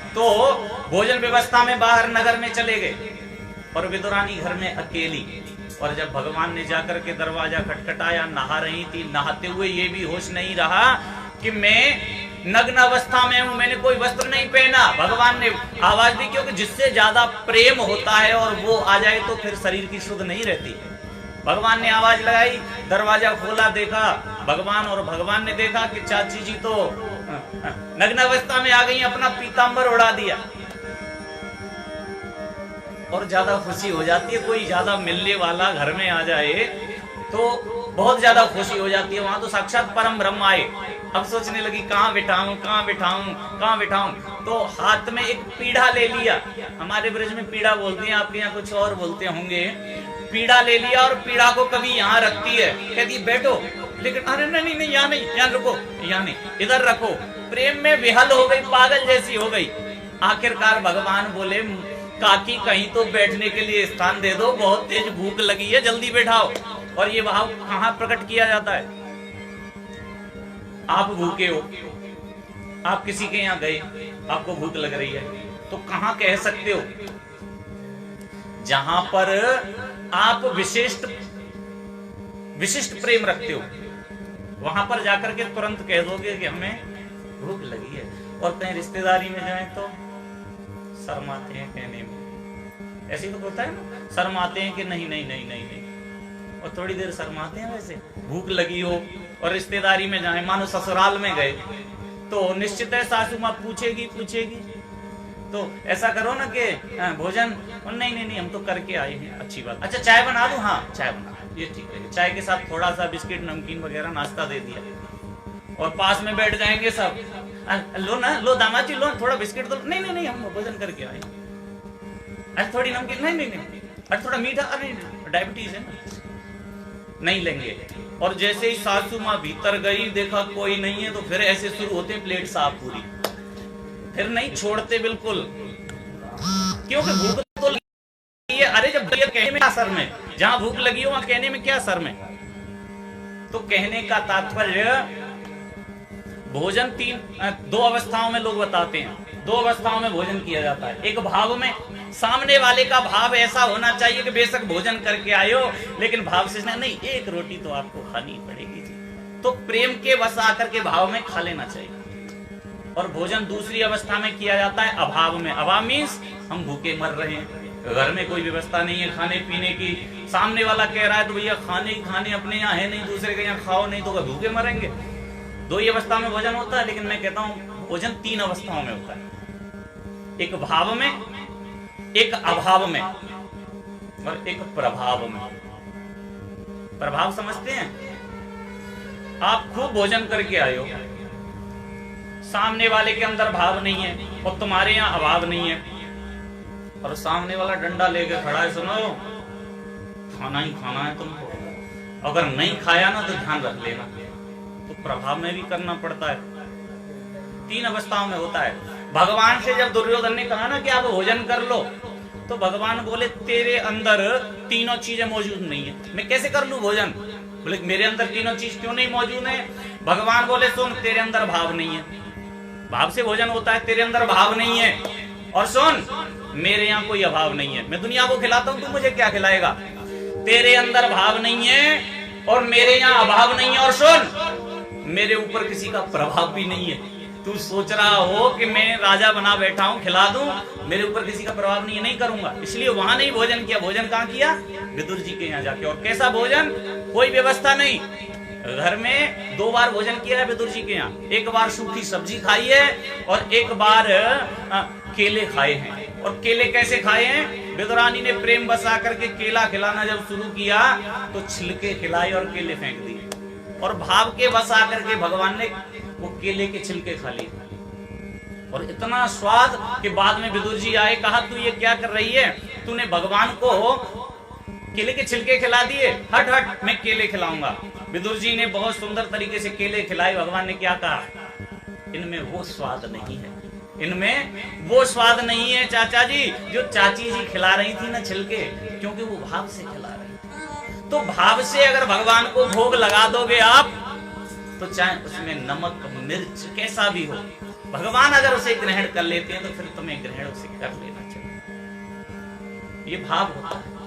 तो भोजन व्यवस्था में बाहर नगर में चले गए और विदुरानी घर में अकेली। और जब भगवान ने जाकर के दरवाजा खटखटाया, नहा रही थी, नहाते हुए ये भी होश नहीं रहा कि मैं नग्न अवस्था में हूं, मैंने कोई वस्त्र नहीं पहना। भगवान ने आवाज दी, क्योंकि जिससे ज्यादा प्रेम होता है और वो आ जाए तो फिर शरीर की सुध नहीं रहती। भगवान ने आवाज लगाई, दरवाजा खोला, देखा भगवान, और भगवान ने देखा कि चाची जी तो नग्न अवस्था में आ गई, अपना पीतांबर उड़ा दिया। और ज्यादा खुशी हो जाती है, कोई ज्यादा मिलने वाला घर में आ जाए तो बहुत ज्यादा खुशी हो जाती है। वहां तो साक्षात परम ब्रह्म आए। अब सोचने लगी कहाँ बिठाऊं, कहाँ बिठाऊं, कहाँ बिठाऊं। तो हाथ में एक पीढ़ा ले लिया, हमारे ब्रज में पीढ़ा बोलते हैं, आपके यहाँ कुछ और बोलते होंगे। पीढ़ा ले लिया और पीढ़ा को कभी यहाँ रखती है, कहती बैठो, लेकिन अरे नहीं नहीं, यहाँ नहीं, यहाँ रुको, यहाँ नहीं, इधर रखो। प्रेम में विहल हो गई, पागल जैसी हो गई। आखिरकार भगवान बोले, काकी कहीं तो बैठने के लिए स्थान दे दो, बहुत तेज भूख लगी है, जल्दी बैठाओ। और ये भाव कहाँ प्रकट किया जाता है? आप भूखे हो, आप किसी के यहाँ गए, आपको भूख लग रही है, तो कहाँ कह सकते हो? जहां पर आप विशिष्ट प्रेम रखते हो, वहां पर जाकर के तुरंत कह दोगे कि हमें भूख लगी है। और कहीं रिश्तेदारी में जाएं तो शर्माते हैं कहने में। ऐसे तो होता है ना, शर्माते हैं कि नहीं नहीं नहीं नहीं नहीं, और थोड़ी देर शर्माते हैं वैसे, भूख लगी हो। और रिश्तेदारी में जाएं, मानो ससुराल में गए, तो निश्चित है सासू माँ पूछेगी। तो ऐसा करो ना कि भोजन, और नहीं नहीं नहीं हम तो करके आए हैं, अच्छी बात, अच्छा चाय बना दूं? हाँ चाय बना, ये ठीक है। चाय के साथ थोड़ा सा बिस्किट नमकीन वगैरह नाश्ता दे दिया, और पास में बैठ जाएंगे सब, लो ना, लो दामाद जी लो थोड़ा बिस्किट दो। नहीं नहीं नहीं हम भोजन करके आए। अरे थोड़ी नमकीन, नहीं नहीं नहीं, अरे थोड़ा मीठा, अरे डायबिटीज है ना, नहीं लेंगे। और जैसे ही सासू माँ भीतर गई, देखा कोई नहीं है, तो फिर ऐसे शुरू होते प्लेट साफ पूरी, फिर नहीं छोड़ते बिल्कुल, क्योंकि भूख तो लगी है। अरे जब कहने में क्या सर में, जहां भूख लगी हो वहां कहने में क्या सर में? तो कहने का तात्पर्य, भोजन दो अवस्थाओं में लोग बताते हैं, दो अवस्थाओं में भोजन किया जाता है। एक भाव में, सामने वाले का भाव ऐसा होना चाहिए कि बेशक भोजन करके आए हो, लेकिन भाव से नहीं, एक रोटी तो आपको खानी पड़ेगी, तो प्रेम के वश आकर के भाव में खा लेना चाहिए। और भोजन दूसरी अवस्था में किया जाता है अभाव में। अभाव मीन्स हम भूखे मर रहे हैं, घर में कोई व्यवस्था नहीं है खाने पीने की, सामने वाला कह रहा है तो भैया खाने ही खाने, अपने यहाँ है नहीं, दूसरे के यहाँ खाओ, नहीं तो भूखे मरेंगे। दो ही अवस्था में भोजन होता है, लेकिन मैं कहता हूँ भोजन तीन अवस्थाओं में होता है, एक भाव में, एक अभाव में, और एक प्रभाव में। प्रभाव समझते हैं? आप खूब भोजन करके आए हो, सामने वाले के अंदर भाव नहीं है और तुम्हारे यहाँ अभाव नहीं है, और सामने वाला डंडा लेके खड़ा है, सुनो खाना ही खाना है तुमको, अगर नहीं खाया ना तो ध्यान रख लेना। तो प्रभाव में भी करना पड़ता है, तीन अवस्थाओं में होता है। भगवान से जब दुर्योधन ने कहा ना कि आप भोजन कर लो, तो भगवान बोले तेरे अंदर तीनों चीजें मौजूद नहीं है, मैं कैसे कर लूं भोजन? बोले मेरे अंदर तीनों चीज क्यों नहीं मौजूद है? भगवान बोले सुन, तेरे अंदर भाव नहीं है, भाव से भोजन होता है, तेरे अंदर भाव नहीं है। और सुन, मेरे यहाँ कोई अभाव नहीं है, मैं दुनिया को खिलाता हूँ, तू मुझे क्या खिलाएगा? तेरे अंदर भाव नहीं है और मेरे यहाँ अभाव नहीं है। और सुन, मेरे ऊपर किसी का प्रभाव भी नहीं है। तू सोच रहा हो कि मैं राजा बना बैठा हूँ, खिला दूं, मेरे ऊपर किसी का प्रभाव नहीं है, नहीं करूंगा। इसलिए वहां नहीं भोजन किया। भोजन कहाँ किया? विदुर जी के यहाँ जाके। और कैसा भोजन? कोई व्यवस्था नहीं, घर में 2 बार भोजन किया है विदुर जी के यहाँ। एक बार सूखी सब्जी खाई है और एक बार केले खाए हैं। और केले कैसे खाए हैं? विदुरानी ने प्रेम बसा करके केला खिलाना जब शुरू किया तो छिलके खिलाए और केले फेंक दिए। और भाव के बसा करके भगवान ने वो केले के छिलके खा लिए। और इतना स्वाद कि बाद में विदुर जी आए, कहा तू ये क्या कर रही है? तूने भगवान को केले के छिलके खिला दिए, हट हट मैं केले खिलाऊंगा। विदुर जी ने बहुत सुंदर तरीके से केले खिलाए। भगवान ने क्या कहा? इनमें वो स्वाद नहीं है, इनमें वो स्वाद नहीं है चाचा जी जो चाची जी खिला रही थी ना छिलके, क्योंकि वो भाव से खिला रही थी। तो भाव से अगर भगवान को भोग लगा दोगे आप, तो चाहे उसमें नमक मिर्च कैसा भी हो, भगवान अगर उसे ग्रहण कर लेते हैं तो फिर तुम्हें ग्रहण उसे कर लेना चाहिए। ये भाव होता है।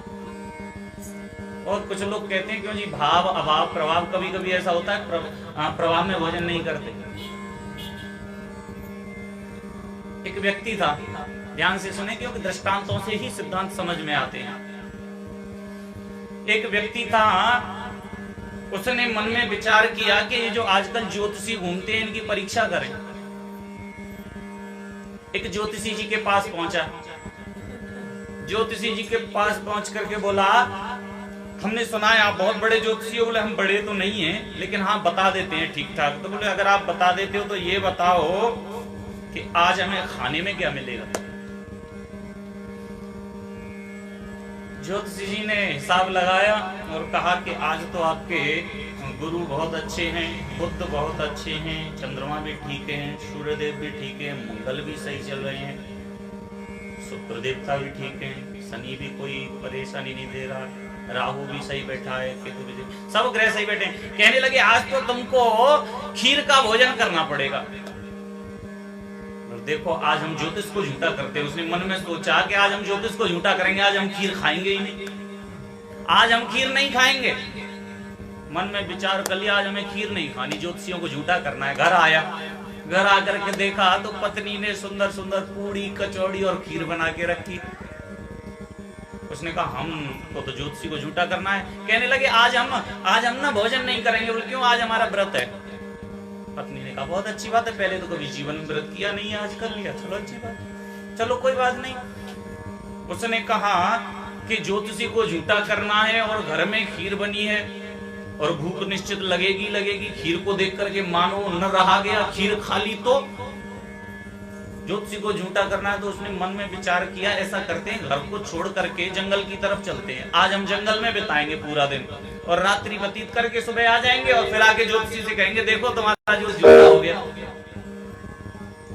और कुछ लोग कहते हैं क्यों जी भाव अभाव प्रभाव, कभी कभी ऐसा होता है प्रभाव में भोजन नहीं करते। एक व्यक्ति था, ध्यान से सुने क्योंकि दृष्टांतों से ही सिद्धांत समझ में आते हैं। एक व्यक्ति था, उसने मन में विचार किया कि ये जो आजकल ज्योतिषी घूमते हैं इनकी परीक्षा करें। एक ज्योतिषी जी के पास पहुंचा। ज्योतिषी जी के पास पहुंच करके बोला, हमने सुना है आप बहुत बड़े ज्योतिषी हो। बोले हम बड़े तो नहीं हैं, लेकिन हाँ बता देते हैं ठीक ठाक। तो बोले अगर आप बता देते हो तो ये बताओ कि आज हमें खाने में क्या मिलेगा। ज्योतिषी जी ने हिसाब लगाया और कहा कि आज तो आपके गुरु बहुत अच्छे हैं, बुध बहुत अच्छे हैं, चंद्रमा भी ठीक है, सूर्यदेव भी ठीक है, मंगल भी सही चल रहे हैं, शुक्र देवता भी ठीक है, शनि भी कोई परेशानी नहीं दे रहा, राहु भी सही बैठा है, केतु भी, सब ग्रह सही बैठे हैं। कहने लगे आज तो तुमको खीर का भोजन करना पड़ेगा। देखो आज हम ज्योतिष को झूठा करते हैं। उसने मन में सोचा कि आज हम ज्योतिष को झूठा करेंगे, आज हम खीर खाएंगे ही नहीं, आज हम खीर नहीं खाएंगे। मन में विचार कर लिया आज हमें खीर नहीं खानी, ज्योतिषियों को झूठा करना है। घर आया, घर आकर के देखा तो पत्नी ने सुंदर सुंदर पूड़ी कचौड़ी और खीर बना के रखी। उसने कहा हमको तो ज्योतिषी को झूठा करना है। कहने लगे आज हम ना भोजन नहीं करेंगे। बोले क्यों? आज हमारा व्रत है। पत्नी ने कहा बहुत अच्छी बात है, पहले तो कभी जीवन में व्रत किया नहीं, आज कर लिया, चलो अच्छी बात, चलो कोई बात नहीं। उसने कहा कि ज्योतिषी को झूठा करना है और घर में खीर बनी है और भूख निश्चित लगेगी लगेगी। खीर को देख करके मानो न रहा गया, खीर खा ली तो ज्योतिषी को झूठा करना है। तो उसने मन में विचार किया ऐसा करते हैं, घर को छोड़ करके जंगल की तरफ चलते हैं। आज हम जंगल में बिताएंगे पूरा दिन और रात्रि व्यतीत करके सुबह आ जाएंगे और फिर आके ज्योतिषी से कहेंगे देखो तुम्हारा जो झूठा हो गया।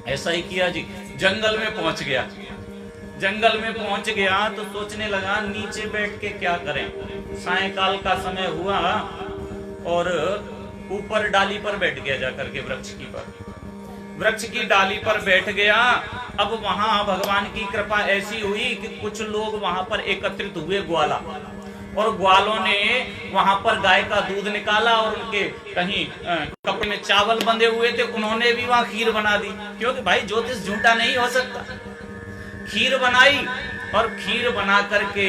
ऐसा ही किया जी, जंगल में पहुंच गया। जंगल में पहुंच गया तो सोचने लगा नीचे बैठ के क्या करें। सायंकाल का समय हुआ और ऊपर डाली पर बैठ गया, जाकर के वृक्ष की डाली पर बैठ गया। अब वहां भगवान की कृपा ऐसी हुई कि कुछ लोग वहां पर एकत्रित हुए, ग्वाला, और ग्वालों ने वहां पर गाय का दूध निकाला और उनके कहीं कपड़े में चावल बंधे हुए थे, उन्होंने भी वहां खीर बना दी, क्योंकि भाई ज्योतिष झूठा नहीं हो सकता। खीर बनाई और खीर बना करके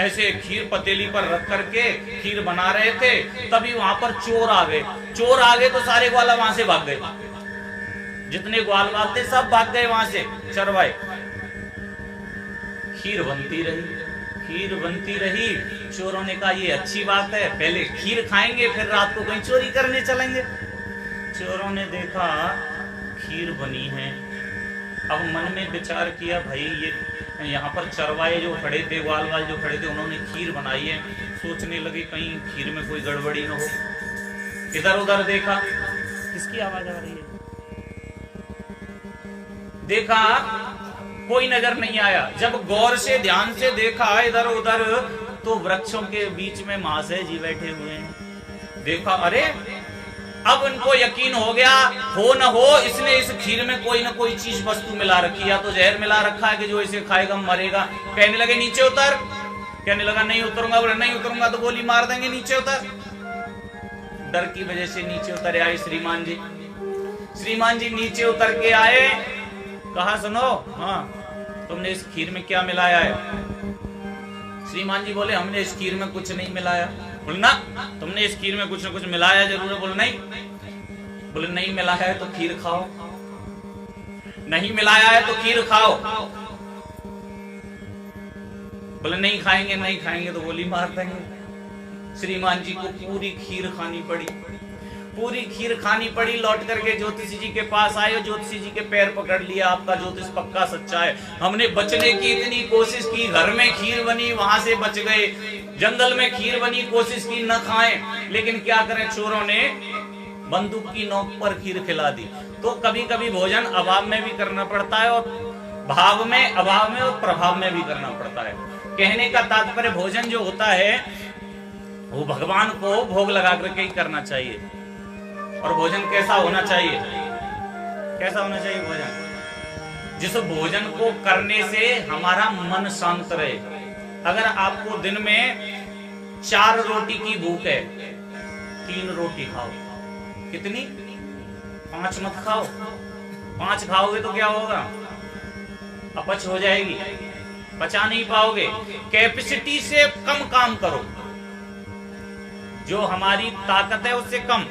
ऐसे खीर पतीली पर रख करके खीर बना रहे थे, तभी वहां पर चोर आ गए तो सारे ग्वाला वहां से भाग गए। जितने ग्वालवाल थे सब भाग गए वहां से, चरवाए। खीर बनती रही। चोरों ने कहा ये अच्छी बात है, पहले खीर खाएंगे फिर रात को कहीं चोरी करने चलेंगे। चोरों ने देखा खीर बनी है। अब मन में विचार किया भाई ये यहाँ पर चरवाए जो खड़े थे, ग्वालवाल जो खड़े थे, उन्होंने खीर बनाई है। सोचने लगे कहीं खीर में कोई गड़बड़ी न हो। इधर उधर देखा, किसकी आवाज आ रही है? देखा कोई नजर नहीं आया। जब गौर से ध्यान से देखा इधर उधर तो वृक्षों के बीच में महाशय जी बैठे हुए हैं। देखा अरे, अब उनको यकीन हो गया, हो न हो इसने इस खीर में कोई न कोई चीज वस्तु मिला रखी, या तो जहर मिला रखा है कि जो इसे खाएगा मरेगा। कहने लगे नीचे उतर। कहने लगा नहीं उतरूंगा। बोले नहीं उतरूंगा तो गोली मार देंगे, नीचे उतर। डर की वजह से नीचे उतर आए श्रीमान जी। श्रीमान जी नीचे उतर के आए, कहा सुनो, हाँ तुमने इस खीर में क्या मिलाया है? श्रीमान जी बोले हमने इस खीर में कुछ नहीं मिलाया। बोले ना तुमने इस खीर में कुछ ना कुछ मिलाया जरूर है। बोले नहीं। बोले नहीं मिलाया है तो खीर खाओ, नहीं मिलाया है तो खीर खाओ। बोले नहीं खाएंगे, नहीं खाएंगे तो गोली मार देंगे। श्रीमान जी को पूरी खीर खानी पड़ी, पूरी खीर खानी पड़ी। लौट करके ज्योतिषी जी के पास आए, ज्योतिषी जी के पैर पकड़ लिया, आपका ज्योतिष पक्का सच्चा है, हमने बचने की इतनी कोशिश की, घर में खीर बनी वहां से बच गए, जंगल में खीर बनी कोशिश की न खाएं, लेकिन क्या करें चोरों ने बंदूक की नोक पर खीर खिला दी। तो कभी कभी भोजन अभाव में भी करना पड़ता है और भाव में, अभाव में और प्रभाव में भी करना पड़ता है। कहने का तात्पर्य भोजन जो होता है वो भगवान को भोग लगा करके ही करना चाहिए। और भोजन कैसा होना चाहिए, कैसा होना चाहिए भोजन? जिस भोजन को करने से हमारा मन शांत रहे। अगर आपको दिन में 4 रोटी की भूख है, 3 रोटी खाओ। कितनी? 5 मत खाओ। 5 खाओगे तो क्या होगा? अपच हो जाएगी, पचा नहीं पाओगे। कैपेसिटी से कम काम करो, जो हमारी ताकत है उससे कम।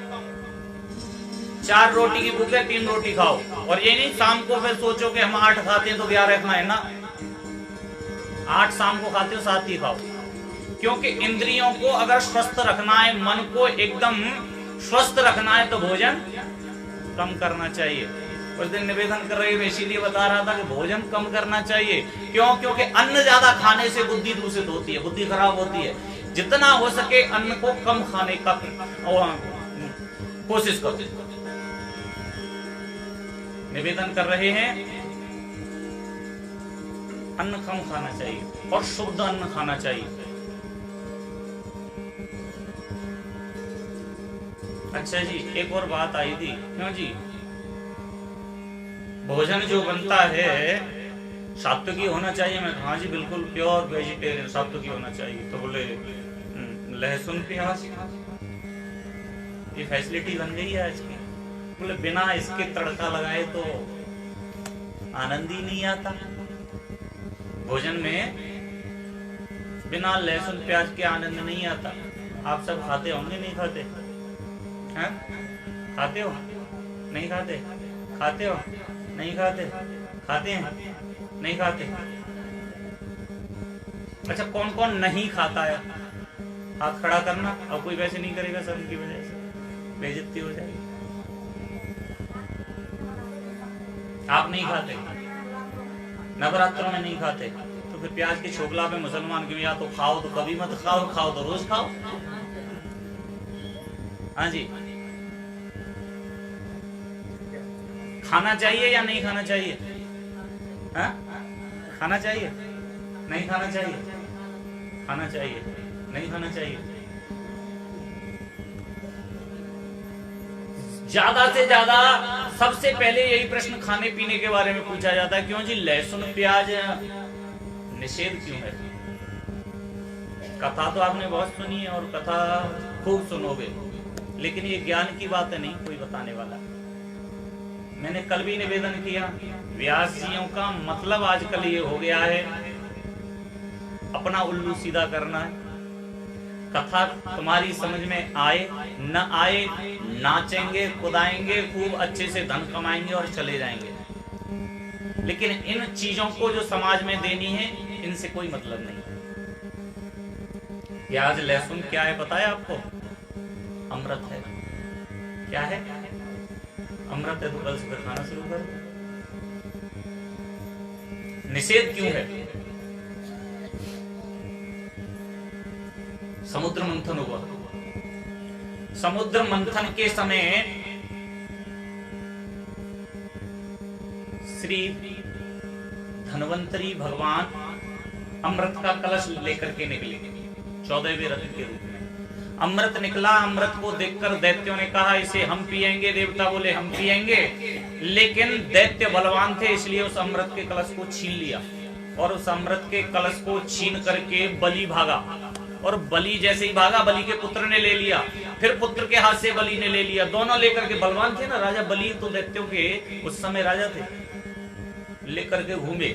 4 रोटी की भूख है, 3 रोटी खाओ। और ये नहीं शाम को फिर सोचो कि हम 8 खाते हैं तो 11 खाए ना। 8 शाम को खाते हो, 7 ही खाओ। क्योंकि इंद्रियों को अगर स्वस्थ रखना है, मन को एकदम स्वस्थ रखना है तो भोजन कम करना चाहिए। उस दिन निवेदन कर रही है, इसीलिए बता रहा था कि भोजन कम करना चाहिए। क्यों? क्योंकि अन्न ज्यादा खाने से बुद्धि दूषित होती है, बुद्धि खराब होती है। जितना हो सके अन्न को कम खाने का कोशिश करो। निवेदन कर रहे हैं, अन्न कम खाना चाहिए और शुद्ध अन्न खाना चाहिए। अच्छा जी, एक और बात आई थी। क्यों जी? भोजन जो बनता है सात्विकी होना चाहिए। मैं हाँ जी बिल्कुल प्योर वेजिटेरियन सात्विकी होना चाहिए। तो बोले लहसुन प्याज ये फैसिलिटी बन गई है आज की। बोले बिना इसके तड़का लगाए तो आनंद ही नहीं आता। भोजन में बिना लहसुन प्याज के आनंद नहीं आता। आप सब खाते होंगे, नहीं खाते? हैं? खाते हो? नहीं खाते? खाते हो? नहीं खाते? खाते हैं? नहीं खाते? अच्छा, कौन कौन नहीं खाता है? हाथ खड़ा करना। अब कोई वैसे नहीं करेगा शर्म की वजह से, बेइज्जती हो जाएगी। आप नहीं खाते, नवरात्रों में नहीं खाते, तो फिर प्याज की छोकला पे मुसलमान की या तो खाओ तो कभी मत खाओ, खाओ तो रोज खाओ। हाँ जी, खाना चाहिए या नहीं खाना चाहिए? हाँ? खाना चाहिए? नहीं खाना चाहिए? खाना चाहिए? नहीं खाना चाहिए? ज्यादा से ज्यादा सबसे पहले यही प्रश्न खाने पीने के बारे में पूछा जाता है। क्यों जी? लहसुन प्याज निषेध क्यों है? कथा तो आपने बहुत सुनी है और कथा खूब सुनोगे, लेकिन ये ज्ञान की बात है, नहीं कोई बताने वाला। मैंने कल भी निवेदन किया, व्यास जियों का मतलब आजकल ये हो गया है अपना उल्लू सीधा करना है। कथा तुम्हारी समझ में आए न आए, नाचेंगे कुदाएंगे, खूब अच्छे से धन कमाएंगे और चले जाएंगे, लेकिन इन चीजों को जो समाज में देनी है इनसे कोई मतलब नहीं। प्याज लहसुन क्या है पता है आपको? अमृत है। क्या है? अमृत है। तो कल से खाना शुरू कर। निषेध क्यों है? समुद्र मंथन हुआ। समुद्र मंथन के समय श्री धन्वंतरी भगवान अमृत का कलश लेकर के निकले 14वें रथ के रूप में। अमृत निकला। अमृत को देखकर दैत्यों ने कहा इसे हम पिएंगे। देवता बोले हम पिएंगे, लेकिन दैत्य बलवान थे इसलिए उस अमृत के कलश को छीन लिया और उस अमृत के कलश को छीन करके बलि भागा। और बलि जैसे ही भागा, बलि के पुत्र ने ले लिया, फिर पुत्र के हाथ से बलि ने ले लिया। दोनों लेकर के, बलवान थे ना राजा बलि, तो दैत्यों के उस समय राजा थे, लेकर के घूमे।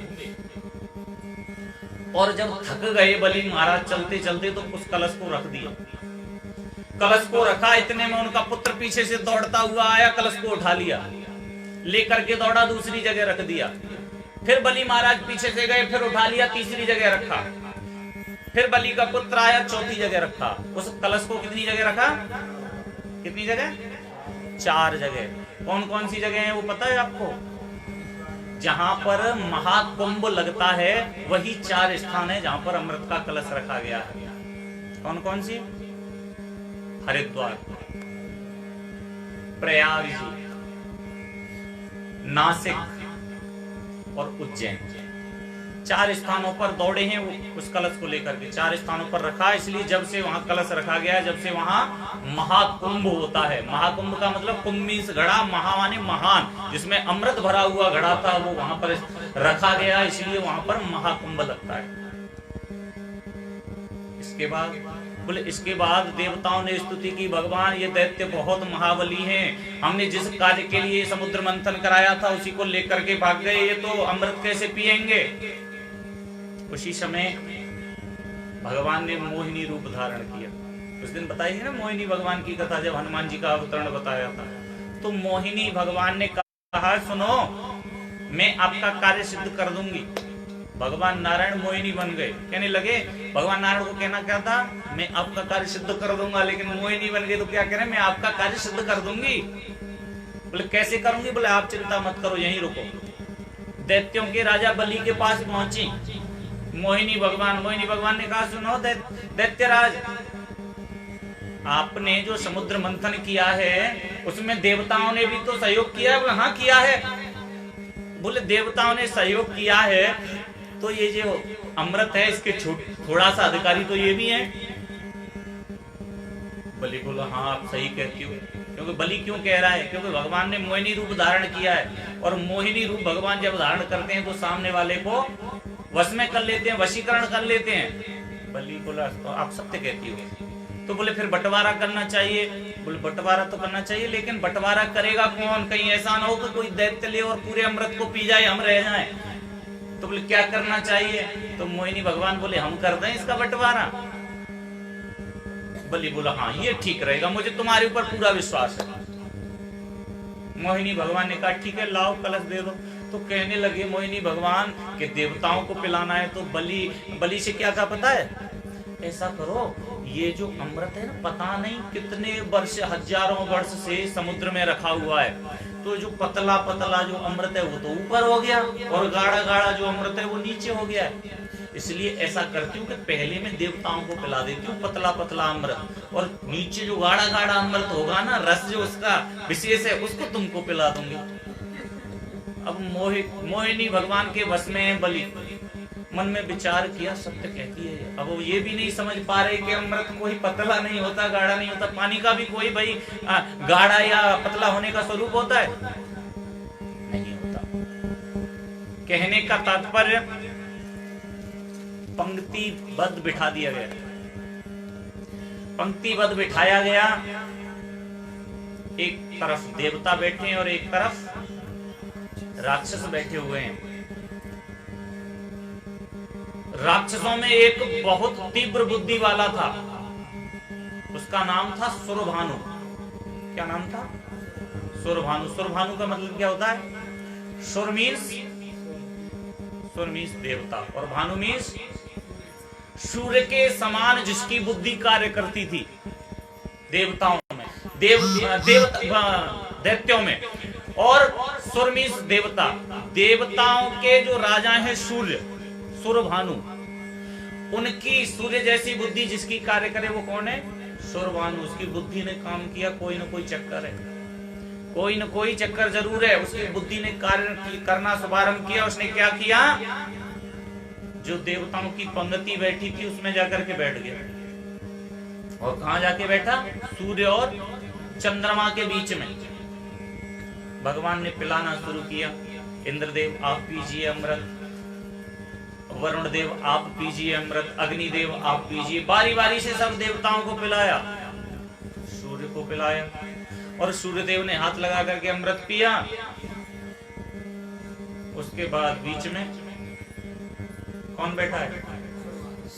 और जब थक गए बलि महाराज चलते चलते, तो उस कलश को रख दिया कलश को रखा, इतने में उनका पुत्र पीछे से दौड़ता हुआ आया, कलश को उठा लिया, लेकर के दौड़ा, दूसरी जगह रख दिया। फिर बलि महाराज पीछे से गए, फिर उठा लिया, तीसरी जगह रखा। फिर बलि का पुत्र आया, चौथी जगह रखा। उस कलश को कितनी जगह रखा? कितनी जगह? 4 जगह। कौन कौन सी जगह है वो पता है आपको? जहां पर महाकुंभ लगता है वही 4 स्थान है जहां पर अमृत का कलश रखा गया है। कौन कौन सी? हरिद्वार, प्रयागराज, नासिक और उज्जैन। 4 स्थानों पर दौड़े हैं वो उस कलश को लेकर के, 4 स्थानों पर रखा। इसलिए जब से वहां कलश रखा गया है, जब से वहां महाकुंभ होता है। महाकुंभ का मतलब कुंभ मीन्स घड़ा, महा माने महान, जिसमें अमृत भरा हुआ घड़ा था वो वहां पर रखा गया, इसलिए वहां पर महाकुंभ लगता है। इसके बाद बोले, इसके बाद देवताओं ने स्तुति की, भगवान ये दैत्य बहुत महाबली हैं, हमने जिस कार्य के लिए समुद्र मंथन कराया था उसी को लेकर के भाग गए, ये तो अमृत कैसे पिएंगे। उसी समय भगवान ने मोहिनी रूप धारण किया। उस दिन बताई है ना मोहिनी भगवान की कथा, जब हनुमान जी का अवतरण बताया था, तो मोहिनी भगवान ने कहा सुनो मैं आपका कार्य सिद्ध कर दूंगी। भगवान नारायण मोहिनी बन गए। कहने लगे, भगवान नारायण को कहना क्या था? मैं आपका कार्य सिद्ध कर दूंगा, लेकिन मोहिनी बन गए तो क्या कह रहे? मैं आपका कार्य सिद्ध कर दूंगी। बोले कैसे करूंगी? बोले आप चिंता मत करो, यहीं रुको। दैत्यों के राजा बलि के पास पहुंची मोहिनी भगवान ने कहा सुनो दैत्यराज, आपने जो समुद्र मंथन किया है उसमें देवताओं ने भी तो सहयोग किया है। बोले हाँ किया है। बोले देवताओं ने सहयोग किया है तो ये जो अमृत है इसके थोड़ा सा अधिकारी तो ये भी है। बलि बोला हाँ आप सही कहती हो। क्योंकि बलि क्यों कह रहा है? क्योंकि भगवान ने मोहिनी रूप धारण किया है, और मोहिनी रूप भगवान जब धारण करते हैं तो सामने वाले को वश में कर लेते हैं, वशीकरण कर लेते हैं। बलि बोला तो आप सत्य कहती हो। तो बोले फिर बंटवारा करना चाहिए। बोले बंटवारा तो करना चाहिए, लेकिन बंटवारा करेगा कौन? कहीं ऐसा ना हो कि कोई दैत्य ले और पूरे अमृत को पी जाए, हम रह जाएं। तो बोले क्या करना चाहिए? तो मोहिनी भगवान बोले हम कर दें इसका बंटवारा। बलि बोला हाँ ये ठीक रहेगा, मुझे तुम्हारे ऊपर पूरा विश्वास है। मोहिनी भगवान ने कहा ठीक है लाओ कलश दे दो। तो कहने लगे मोहिनी भगवान के देवताओं को पिलाना है, तो बलि से क्या कहा पता है? ऐसा करो, ये जो अमृत है ना पता नहीं कितने वर्ष, हजारों वर्ष से समुद्र में रखा हुआ है, तो जो पतला पतला जो अमृत है वो तो ऊपर हो गया, और गाढ़ा गाढ़ा जो अमृत है वो नीचे हो गया है। इसलिए ऐसा करती हूँ कि पहले मैं देवताओं को पिला देती हूँ पतला पतला अमृत, और नीचे जो गाढ़ा गाढ़ा अमृत होगा ना, रस जो उसका विशेष है, उसको तुमको पिला दूंगी। अब मोहिनी भगवान के वश में है बलि। मन में विचार किया, सत्य कहती है। अब वो ये भी नहीं समझ पा रहे कि अमृत कोई पतला नहीं होता, गाढ़ा नहीं होता। पानी का भी कोई भाई गाढ़ा या पतला होने का स्वरूप होता है? नहीं होता। कहने का तात्पर्य पंक्तिबद्ध बिठा दिया गया, पंक्तिबद्ध बिठाया गया। एक तरफ देवता बैठे हैं और एक तरफ राक्षस बैठे हुए हैं। राक्षसों में एक बहुत तीव्र बुद्धि वाला था, उसका नाम था सुरभानु। क्या नाम था? सुरभानु। सुरभानु का मतलब क्या होता है? सुर मीन्स देवता, और भानु मीन्स सूर्य के समान जिसकी बुद्धि कार्य करती थी देवताओं में, दैत्यों में। और सुर मीन्स देवता। देवताओं के जो राजा हैं सूर्य, सुरभानु, उनकी सूर्य जैसी बुद्धि जिसकी कार्य करे वो कौन है? सुरभानु। उसकी बुद्धि ने काम किया, कोई ना कोई चक्कर है, कोई न कोई चक्कर जरूर है। उसकी बुद्धि ने कार्य करना शुभारंभ किया। उसने क्या किया? जो देवताओं की पंक्ति बैठी थी उसमें जाकर के बैठ गया। और कहां जाके बैठा? सूर्य और चंद्रमा के बीच में। भगवान ने पिलाना शुरू किया। इंद्रदेव आप पीजिए अमृत, वरुण देव आप पीजिए अमृत, अग्निदेव आप पीजिए। बारी बारी से सब देवताओं को पिलाया। सूर्य को पिलाया, और सूर्यदेव ने हाथ लगा करके अमृत पिया। उसके बाद बीच में कौन बैठा है?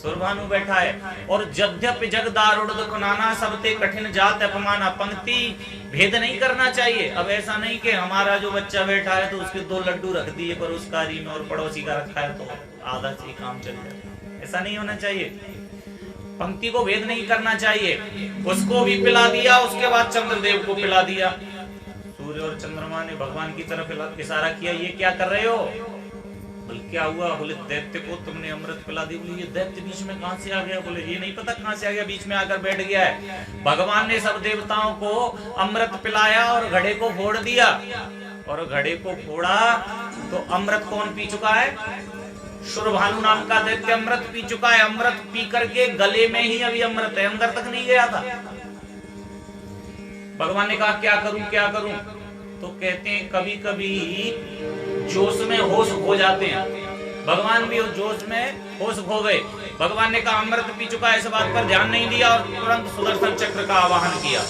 सुरभानु बैठा है। और जद्यपि जग दारुण दुख नाना, सबते कठिन जात अपमाना। पंक्ति भेद नहीं करना चाहिए। अब ऐसा नहीं कि हमारा जो बच्चा बैठा है तो उसके 2 लड्डू रख दिए परोसकारी में और पड़ोसी का रखा है तो आधा से काम चल जाए, ऐसा नहीं होना चाहिए। पंक्ति को भेद नहीं करना चाहिए। उसको भी पिला दिया, उसके बाद चंद्रदेव को पिला दिया। सूर्य और चंद्रमा ने भगवान की तरफ इशारा किया, ये क्या कर रहे हो? बोले क्या हुआ? बोले दैत्य को तुमने अमृत पिला दी। बोले ये दैत्य बीच में कहां से आ गया? बोले ये नहीं पता कहां से आ गया, बीच में आकर बैठ गया है। भगवान ने सब देवताओं को अमृत पिलाया और घड़े को फोड़ दिया। और घड़े को फोड़ा तो अमृत कौन पी चुका है? सुरभानु नाम का दैत्य अमृत पी चुका है। अमृत पी करके गले में ही अभी अमृत है, अंदर तक नहीं गया था। भगवान ने कहा क्या करूं क्या करूं? तो कहते हैं कभी कभी जोश में होश खो जाते हैं। भगवान भी उस जोश में होश खो गए। भगवान ने कहा अमृत पी चुका है, इस बात पर ध्यान नहीं दिया और तुरंत सुदर्शन चक्र का आवाहन किया।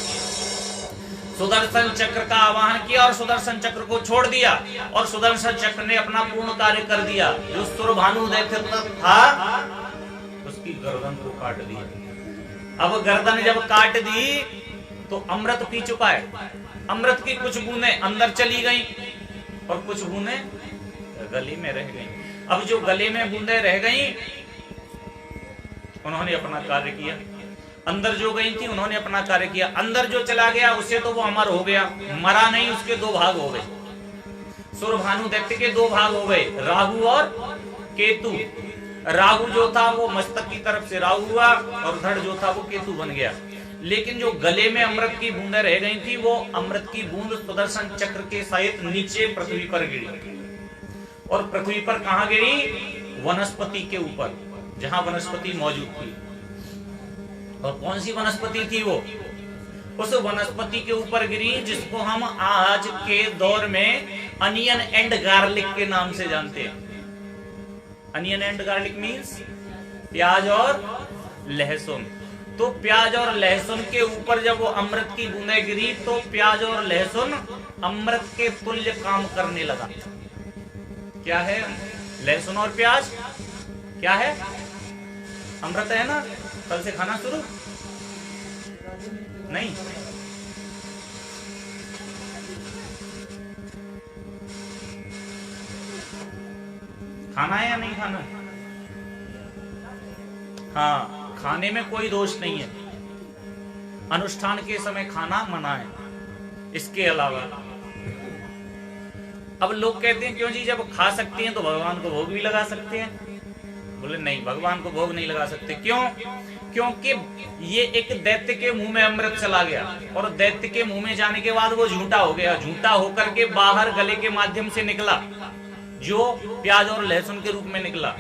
सुदर्शन चक्र का आवाहन किया और सुदर्शन चक्र को छोड़ दिया और सुदर्शन चक्र ने अपना पूर्ण कार्य कर दिया। जो सुरभानु दैत्य था उसकी गर्दन को काट दिया। अब गर्दन जब काट दी तो अमृत पी चुका है। अमृत की कुछ बूंदें अंदर चली गई और कुछ बूंदें गले में रह गई। अब जो गले में बूंदें रह गई उन्होंने अपना कार्य किया, अंदर जो गई थी उन्होंने अपना कार्य किया। अंदर जो चला गया उससे तो वो अमर हो गया, मरा नहीं, उसके 2 भाग हो गए। सुरभानु दैत्य के 2 भाग हो गए, राहु और केतु। राहु जो था वो मस्तक की तरफ से राहु हुआ और धड़ जो था वो केतु बन गया। लेकिन जो गले में अमृत की बूंदें रह गई थी वो अमृत की बूंद सुदर्शन चक्र के सहित नीचे पृथ्वी पर गिरी। और पृथ्वी पर कहां गिरी? वनस्पति के ऊपर, जहां वनस्पति मौजूद थी। और कौन सी वनस्पति थी वो? उस वनस्पति के ऊपर गिरी जिसको हम आज के दौर में अनियन एंड गार्लिक के नाम से जानते हैं। अनियन एंड गार्लिक मीन्स प्याज और लहसुन। तो प्याज और लहसुन के ऊपर जब वो अमृत की बूंदें गिरी तो प्याज और लहसुन अमृत के तुल्य काम करने लगा। क्या है लहसुन और प्याज? क्या है? अमृत है ना। कल से खाना शुरू नहीं? खाना है या नहीं खाना? हाँ, खाने में कोई दोष नहीं है। अनुष्ठान के समय खाना मना है। इसके अलावा अब लोग कहते हैं क्यों जी जब खा सकते हैं तो भगवान को भोग भी लगा सकते हैं। बोले नहीं, भगवान को भोग नहीं लगा सकते। क्यों? क्योंकि ये एक दैत्य के मुंह में अमृत चला गया और दैत्य के मुंह में जाने के बाद वो झूठा हो गया। झूठा होकर के बाहर गले के माध्यम से निकला, जो प्याज और लहसुन के रूप में निकला।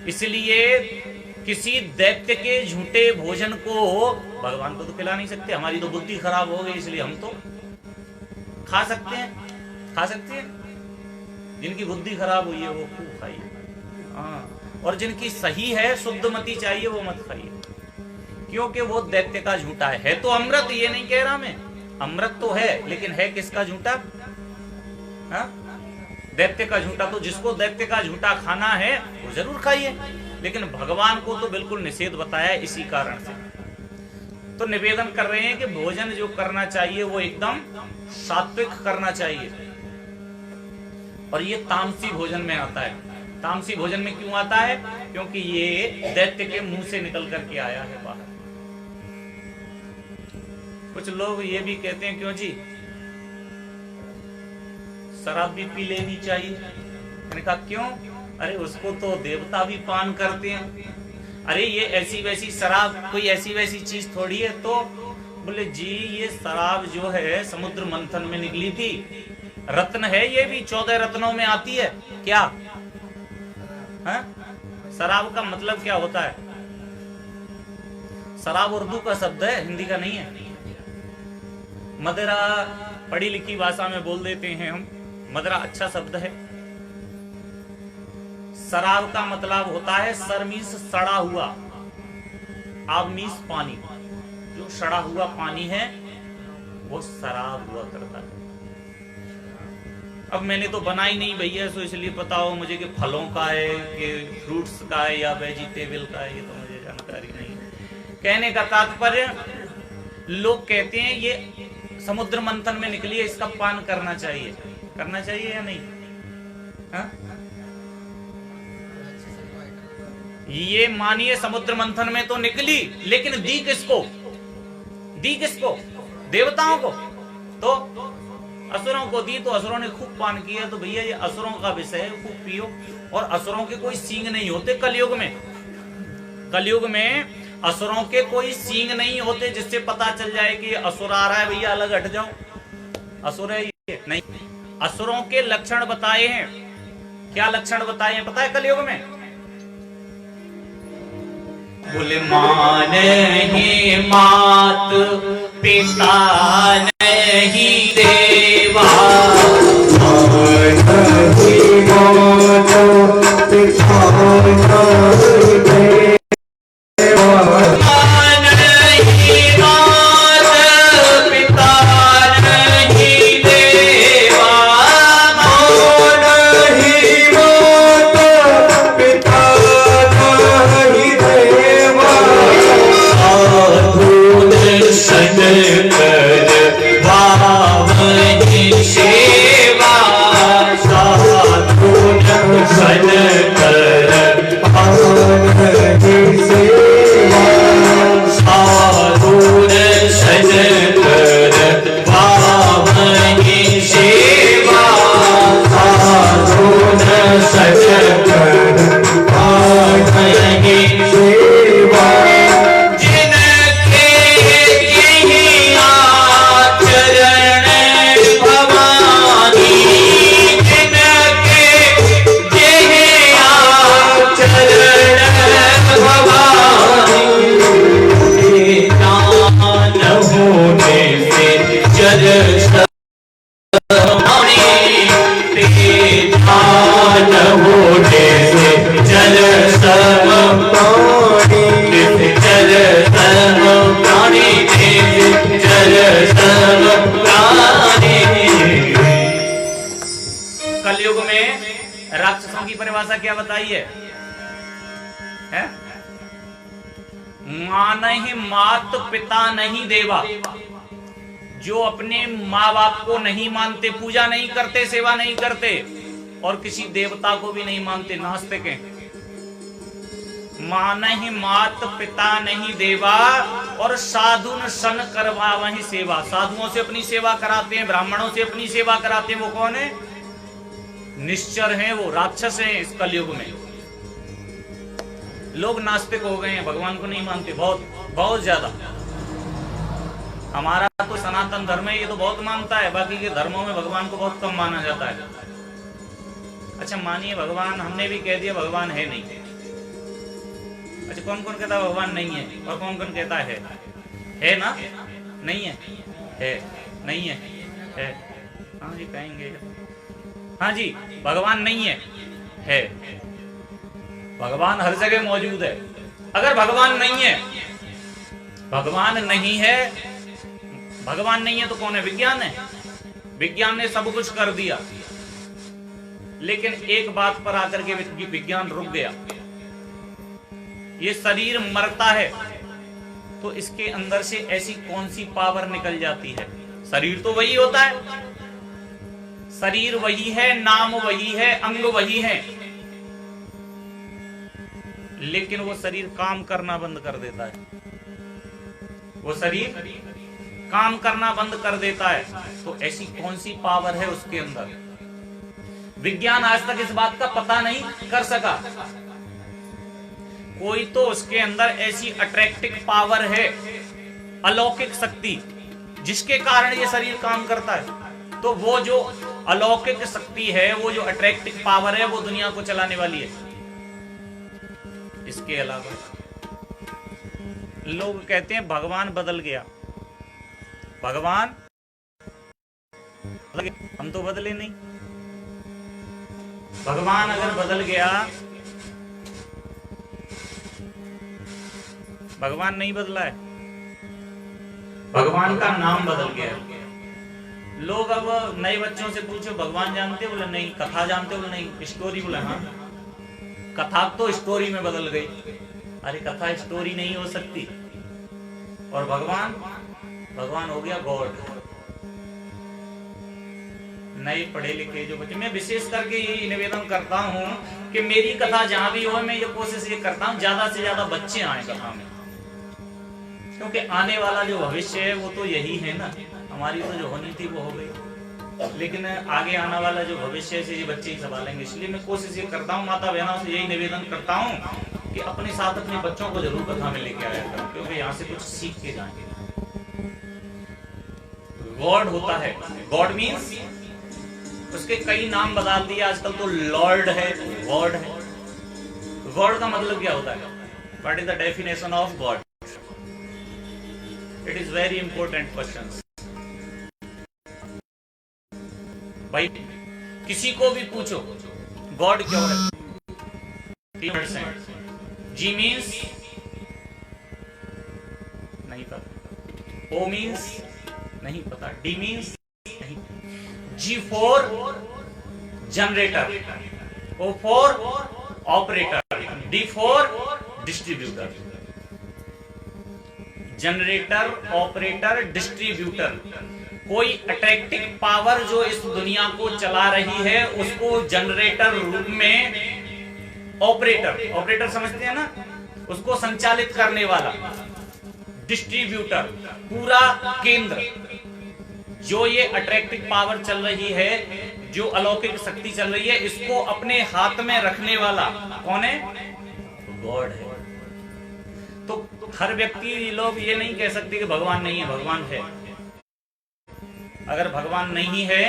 इसलिए किसी दैत्य के झूठे भोजन को भगवान को तो खिला नहीं सकते। हमारी तो बुद्धि खराब हो गई, इसलिए हम तो खा सकते हैं। खा सकते हैं। जिनकी बुद्धि खराब हुई है वो खूब खाइए। हाँ, और जिनकी सही है, शुद्ध मति चाहिए, वो मत खाइए, क्योंकि वो दैत्य का झूठा है। तो अमृत, ये नहीं कह रहा मैं, अमृत तो है, लेकिन है किसका झूठा? हाँ, दैत्य का झूठा। तो जिसको दैत्य का झूठा खाना है वो जरूर खाइए, लेकिन भगवान को तो बिल्कुल निषेध बताया। इसी कारण से तो निवेदन कर रहे हैं कि भोजन जो करना चाहिए वो एकदम सात्विक करना चाहिए। और ये तामसी भोजन में आता है। तामसी भोजन में क्यों आता है? क्योंकि ये दैत्य के मुंह से निकल करके आया है बाहर। कुछ लोग ये भी कहते हैं क्यों जी शराब भी पी लेनी चाहिए। मैंने कहा क्यों? अरे उसको तो देवता भी पान करते हैं। अरे ये ऐसी वैसी शराब कोई ऐसी वैसी चीज थोड़ी है। तो बोले जी ये शराब जो है समुद्र मंथन में निकली थी, रत्न है, ये भी 14 रत्नों में आती है। क्या है? शराब का मतलब क्या होता है? शराब उर्दू का शब्द है, हिंदी का नहीं है। मदिरा पढ़ी लिखी भाषा में बोल देते हैं हम। मदिरा अच्छा शब्द है। शराब का मतलब होता है सर मीन्स सड़ा हुआ, आब मीन्स पानी। जो सड़ा हुआ पानी है वो शराब हुआ करता है। अब मैंने तो बनाई नहीं भैया, सो इसलिए पता हो मुझे कि फलों का है कि फ्रूट्स का है या वेजिटेबल का है, ये तो मुझे जानना कहने का तात्पर्य, लोग कहते हैं ये समुद्र मंथन में निकली है, इसका पान करना चाहिए या नहीं? हा? ये मानिए समुद्र मंथन में तो निकली, लेकिन दी किसको? देवताओं को। तो असुरों को दी, तो असुरों ने खूब पान किया। तो भैया ये असुरों का विषय है, खूब पियो। और असुरों के कोई सींग नहीं होते कलयुग में असुरों के कोई सींग नहीं होते जिससे पता चल जाए कि असुर आ रहा है, भैया अलग हट जाओ, असुर है ये। नहीं, असुरों के लक्षण बताए हैं। क्या लक्षण बताए हैं पता है कलयुग में? बोले मान ही मात पिता नहीं देवा, नहीं मात पिता नहीं देवा, मान ही मात पिता नहीं देवा, मान ही मात पिता नहीं देवा, साधु दर्शन कर भावनी सेवा, साधु दर्शन कर भावनी सेवा, साधु दर्शन कर भावनी सेवा, साधु दर्शन कर भावनी सेवा, जिनके यही आचरण भवानी, जिनके यही आचरण भवानी, ज्ञान होने से जल समानी, ज्ञान होने से जल समानी, जल समानी, जल समानी। कलयुग में राक्षसों की परिभाषा क्या बताई है? मां नहीं मात पिता नहीं देवा, जो अपने माँ बाप को नहीं मानते, पूजा नहीं करते, सेवा नहीं करते, और किसी देवता को भी नहीं मानते, नास्तिक हैं। मां नहीं मात पिता नहीं देवा, और साधु न सन करवा वही सेवा, साधुओं से अपनी सेवा कराते हैं, ब्राह्मणों से अपनी सेवा कराते हैं। वो कौन है? निश्चर हैं, वो राक्षस हैं इस कलयुग में। लोग नास्तिक हो गए हैं, भगवान को नहीं मानते, बहुत ज्यादा। हमारा तो सनातन धर्म है, ये तो बहुत मानता है, बाकी के धर्मों में भगवान को बहुत कम माना जाता है। अच्छा मानिए भगवान, हमने भी कह दिया भगवान है नहीं। अच्छा कौन कौन कहता है भगवान नहीं है, और कौन कौन कहता है ना? नहीं है नहीं है। हाँ जी कहेंगे, हाँ जी भगवान नहीं है। भगवान हर जगह मौजूद है। अगर भगवान नहीं है तो कौन है? विज्ञान है। विज्ञान ने सब कुछ कर दिया, लेकिन एक बात पर आकर के विज्ञान रुक गया। ये शरीर मरता है तो इसके अंदर से ऐसी कौन सी पावर निकल जाती है? शरीर तो वही होता है, शरीर वही है, नाम वही है, अंग वही है, लेकिन वो शरीर काम करना बंद कर देता है। वो शरीर काम करना बंद कर देता है, तो ऐसी कौन सी पावर है उसके अंदर? विज्ञान आज तक इस बात का पता नहीं कर सका। कोई तो उसके अंदर ऐसी अट्रैक्टिव पावर है, अलौकिक शक्ति, जिसके कारण ये शरीर काम करता है। तो वो जो अलौकिक शक्ति है, वो जो अट्रैक्टिव पावर है, वो दुनिया को चलाने वाली है। इसके अलावा लोग कहते हैं भगवान बदल गया। भगवान हम तो बदले नहीं। भगवान अगर बदल गया, भगवान नहीं बदला है, भगवान का नाम बदल गया। लोग अब नए बच्चों से पूछो भगवान जानते? बोले नहीं। कथा जानते? बोले नहीं। स्टोरी? बोले हाँ। कथा तो स्टोरी में बदल गई। अरे कथा स्टोरी नहीं हो सकती, और भगवान, भगवान हो गया गॉड। नए पढ़े लिखे जो बच्चे, मैं विशेष करके यही निवेदन करता हूँ कि मेरी कथा जहां भी हो, मैं ये कोशिश ये करता हूँ ज्यादा से ज्यादा बच्चे आए कथा में, क्योंकि आने वाला जो भविष्य है वो तो यही है ना। हमारी तो जो होनी थी वो हो गई, लेकिन आगे आने वाला जो भविष्य है ये बच्चे ही संभालेंगे। इसलिए मैं कोशिश ये करता हूँ, माता बहनों से यही निवेदन करता हूँ कि अपने साथ अपने बच्चों को जरूर कथा में लेके आया करो, क्योंकि यहाँ से कुछ सीख के जाएंगे। गॉड होता है, गॉड मीन्स उसके कई नाम बदल दिए आजकल, तो लॉर्ड है, गॉड है। गॉड का मतलब क्या होता है? What is the definition of God? It is very important question भाई। किसी को भी पूछो गॉड क्यों है, 3%। जी मीन्स नहीं पता, ओ मीन्स नहीं पता, डी मीन्स नहीं, G for generator, O for operator, D for distributor. Generator, operator, distributor. कोई अट्रैक्टिव पावर जो इस दुनिया को चला रही है उसको जनरेटर रूप में, ऑपरेटर, ऑपरेटर समझते हैं ना, उसको संचालित करने वाला, डिस्ट्रीब्यूटर पूरा केंद्र। जो ये अट्रैक्टिव पावर चल रही है, जो अलौकिक शक्ति चल रही है, इसको अपने हाथ में रखने वाला कौन है? गॉड है। तो हर व्यक्ति, लोग ये नहीं कह सकते कि भगवान नहीं है, भगवान है। अगर भगवान नहीं है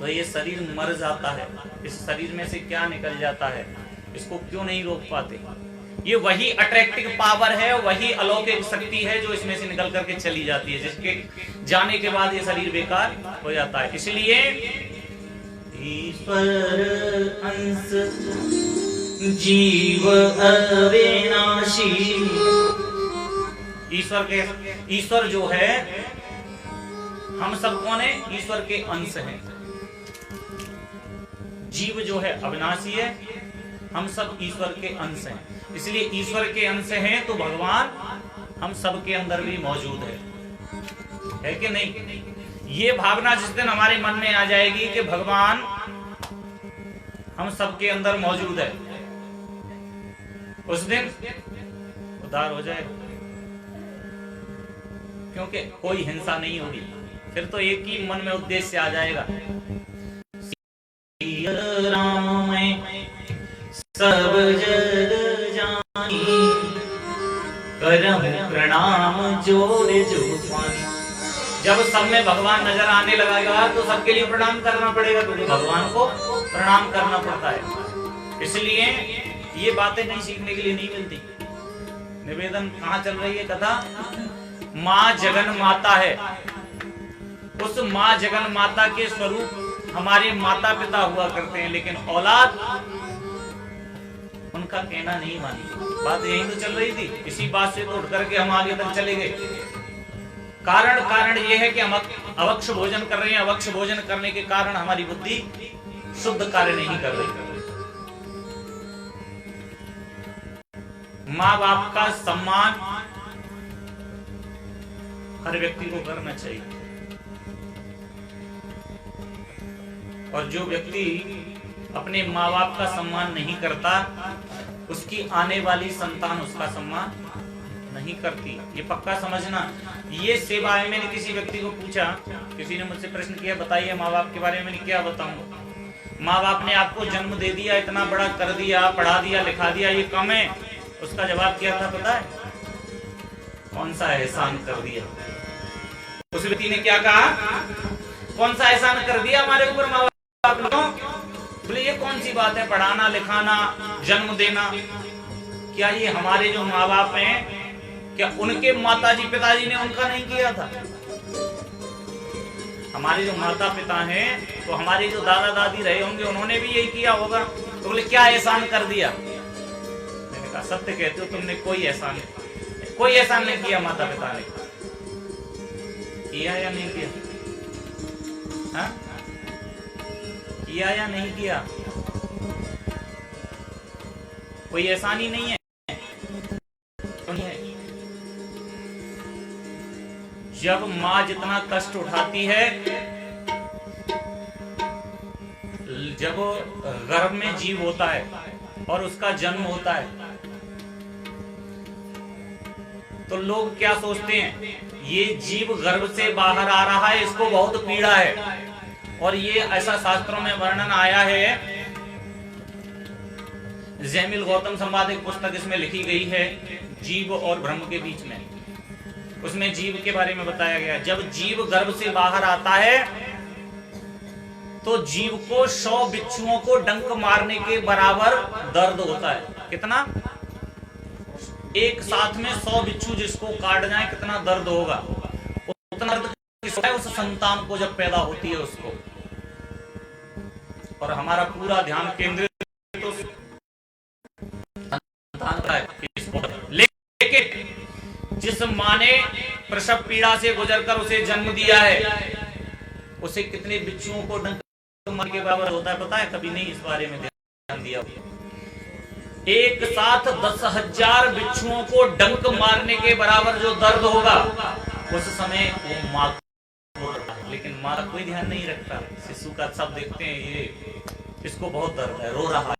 तो ये शरीर मर जाता है, इस शरीर में से क्या निकल जाता है, इसको क्यों नहीं रोक पाते? ये वही अट्रैक्टिव पावर है, वही अलौकिक शक्ति है जो इसमें से निकल करके चली जाती है, जिसके जाने के बाद ये शरीर बेकार हो जाता है। इसलिए ईश्वर अंश जीव अविनाशी। ईश्वर जो है, हम सब कौन है? ईश्वर के अंश हैं। जीव जो है अविनाशी है, हम सब ईश्वर के अंश हैं। इसलिए ईश्वर के अंश हैं तो भगवान हम सब के अंदर भी मौजूद है कि नहीं? ये भावना जिस दिन हमारे मन में आ जाएगी कि भगवान हम सब के अंदर मौजूद है, उस दिन उद्धार हो जाएगा, क्योंकि कोई हिंसा नहीं होगी। फिर तो एक ही मन में उद्देश्य आ जाएगा, राम में सब जग जानी, करम प्रणाम जोड़े जोड़वानी। जब सब में भगवान नजर आने लगेगा तो सबके लिए प्रणाम करना पड़ेगा, क्योंकि भगवान को प्रणाम करना पड़ता है। इसलिए ये बातें नहीं सीखने के लिए नहीं मिलती। निवेदन कहाँ चल रही है कथा? माँ जगन माता है। उस माँ जगन माता के स्वरूप हमारे माता पिता हुआ करते हैं, लेकिन औलाद उनका कहना नहीं मानती। बात यही तो चल रही थी। इसी बात से तो उठ करके हम आगे तक चले गए। कारण ये है कि हम अवक्ष भोजन कर रहे हैं। अवक्ष भोजन करने के कारण हमारी बुद्धि शुद्ध कार्य नहीं कर रही। माँ बाप का सम्मान हर व्यक्ति को करना चाहिए, और जो व्यक्ति अपने माँ बाप का सम्मान नहीं करता, उसकी आने वाली संतान उसका सम्मान नहीं करती। ये पक्का समझना। ये सेवा है। मैंने किसी व्यक्ति को पूछा, किसी ने मुझसे प्रश्न किया, बताइए माँ बाप के बारे में। मैंने क्या बताऊं? माँ बाप ने आपको जन्म दे दिया, इतना बड़ा कर दिया, पढ़ा दिया, लिखा दिया, ये कम है? उसका जवाब क्या था पता है? कौन सा एहसान कर दिया? उस व्यक्ति ने क्या कहा? कौन सा एहसान कर दिया हमारे ऊपर माँ बाप ने? बोले ये कौन सी बात है, पढ़ाना लिखाना, जन्म देना? क्या ये हमारे जो माँ बाप हैं, क्या उनके माताजी पिताजी ने उनका नहीं किया था? हमारे जो माता पिता हैं, तो हमारे जो दादा दादी रहे होंगे, उन्होंने भी यही किया होगा। तो बोले क्या एहसान कर दिया? मैंने कहा सत्य कहते हो, तुमने कोई एहसान नहीं किया। माता पिता ने किया या नहीं किया? हाँ? किया या नहीं किया? कोई एहसान ही नहीं है। जब माँ जितना कष्ट उठाती है, जब गर्भ में जीव होता है और उसका जन्म होता है, तो लोग क्या सोचते हैं, ये जीव गर्भ से बाहर आ रहा है, इसको बहुत पीड़ा है। और ये ऐसा शास्त्रों में वर्णन आया है, जैमिल गौतम संवाद एक पुस्तक इसमें लिखी गई है, जीव और ब्रह्म के बीच में। उसमें जीव के बारे में बताया गया, जब जीव गर्भ से बाहर आता है तो जीव को 100 बिच्छुओं को डंक मारने के बराबर दर्द होता है। कितना? एक साथ में 100 बिच्छू जिसको काट जाए कितना दर्द होगा, उतना दर्द है उस संतान को जब पैदा होती है उसको। और हमारा पूरा ध्यान केंद्रित तो संतान का है। लेकिन जिस माँ ने प्रसव पीड़ा से गुजरकर उसे जन्म दिया है, उसे कितने बिच्छुओं को डंक मारने के बराबर होता है पता है? कभी नहीं इस बारे में ध्यान दिया। एक साथ 10,000 बिच्छुओं को डंक मारने के बराबर जो दर्द होगा, उस समय वो माँ को, लेकिन माँ का कोई ध्यान नहीं रखता। शिशु का सब देखते हैं, ये इसको बहुत दर्द है, रो रहा है।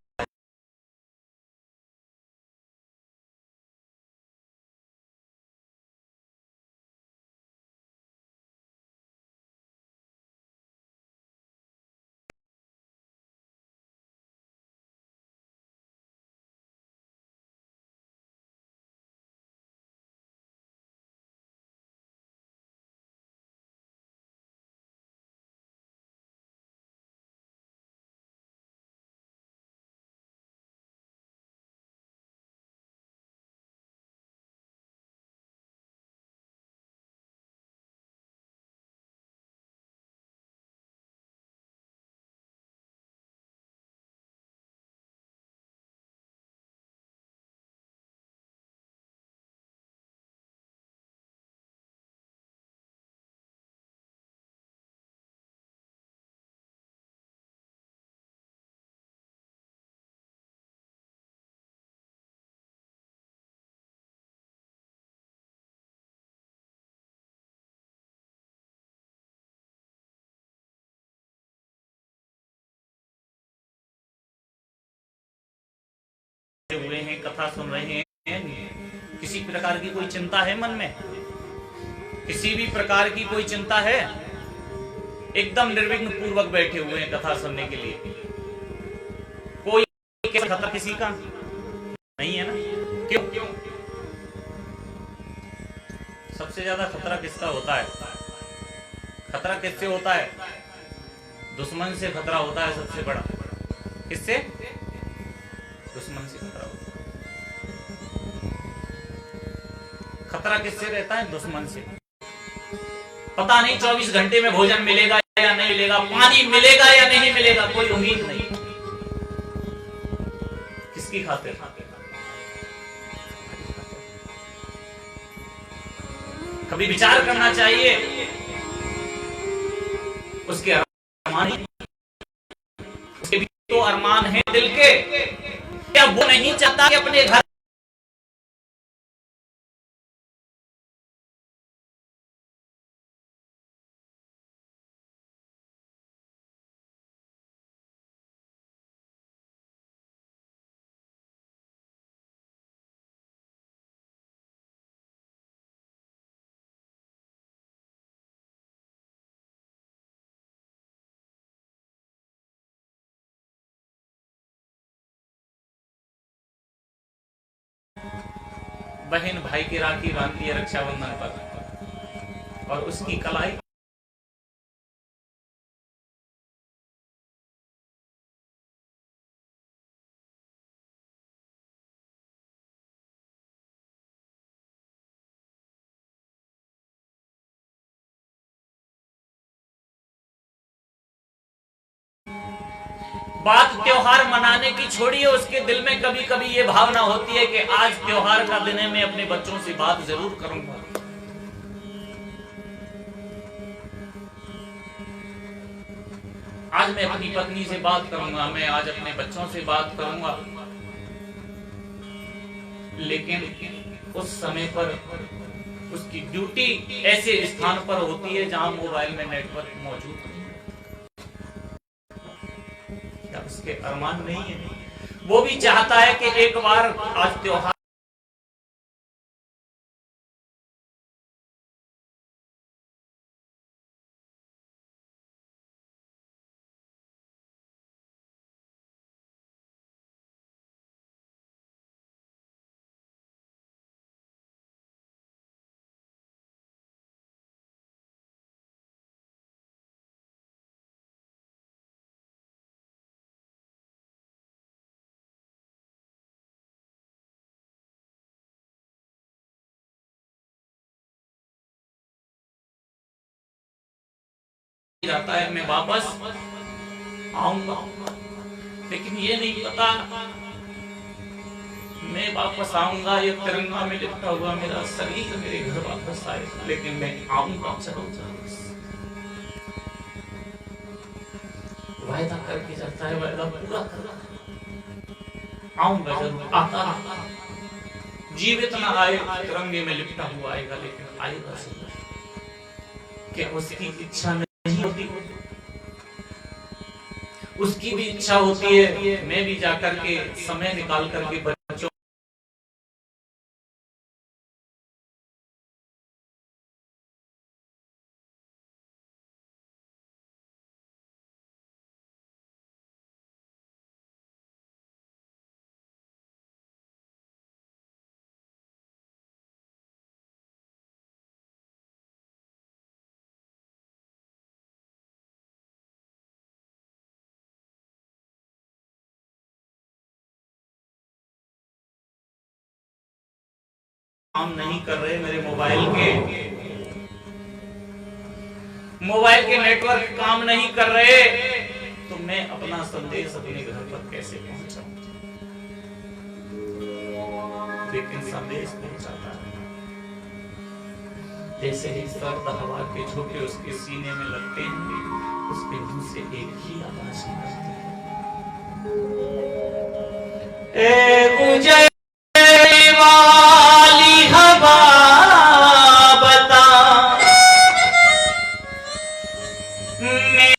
हुए हैं, कथा सुन रहे हैं, किसी प्रकार की कोई चिंता है मन में? किसी भी प्रकार की कोई चिंता है? एकदम निर्विघ्न पूर्वक बैठे हुए हैं कथा सुनने के लिए। कोई खतरा किसी का नहीं है ना? क्यों? सबसे ज्यादा खतरा किसका होता है? खतरा किससे होता है? दुश्मन से खतरा होता है सबसे बड़ा। किससे? दुश्मन से खतरा होता है। खतरा किससे रहता है? दुश्मन से। पता नहीं 24 घंटे में भोजन मिलेगा या नहीं मिलेगा, पानी मिलेगा या नहीं मिलेगा, कोई उम्मीद नहीं। किसकी खातिर? कभी विचार करना चाहिए, उसके अरमान, उसके भी तो अरमान है दिल के। क्या वो नहीं चाहता कि अपने घर बहन भाई की राखी बांधती है रक्षाबंधन पर, और उसकी कलाई बात त्योहार मनाने की छोड़िए, उसके दिल में कभी कभी ये भावना होती है कि आज त्योहार का दिन है, मैं अपने बच्चों से बात जरूर करूंगा। आज मैं अपनी पत्नी से बात करूंगा, मैं आज अपने बच्चों से बात करूंगा। लेकिन उस समय पर उसकी ड्यूटी ऐसे स्थान पर होती है जहां मोबाइल में नेटवर्क मौजूद नहीं है। क्या उसके अरमान नहीं है? वो भी चाहता है कि एक बार आज त्योहार जाता है, मैं वापस आऊंगा, लेकिन ये नहीं पता मैं वापस आऊंगा, ये तिरंगा में लिपटा हुआ मेरा शरीर मेरे घर वापस आएगा, लेकिन मैं आऊंगा जरूर। वायदा करके जाता है, वायदा पूरा करता है, आऊंगा जरूर, आता जीवित ना आए, तिरंगे में लिपटा हुआ आएगा, लेकिन आएगा जरूर। क्या उसकी इच्छा नहीं होती? उसकी भी इच्छा होती है मैं भी जाकर के समय निकाल करके बच्चों काम नहीं कर रहे, मेरे मोबाइल के नेटवर्क काम नहीं कर रहे, तो मैं अपना संदेश अपने घर पर कैसे पहुंचाऊं? लेकिन संदेश पहुंचाता है। जैसे ही सर्द हवा के झोंके उसके सीने में लगते हैं, उसके मुंह से एक ही आवाज निकलती है, ए गुजर वाली हवा बता, मैं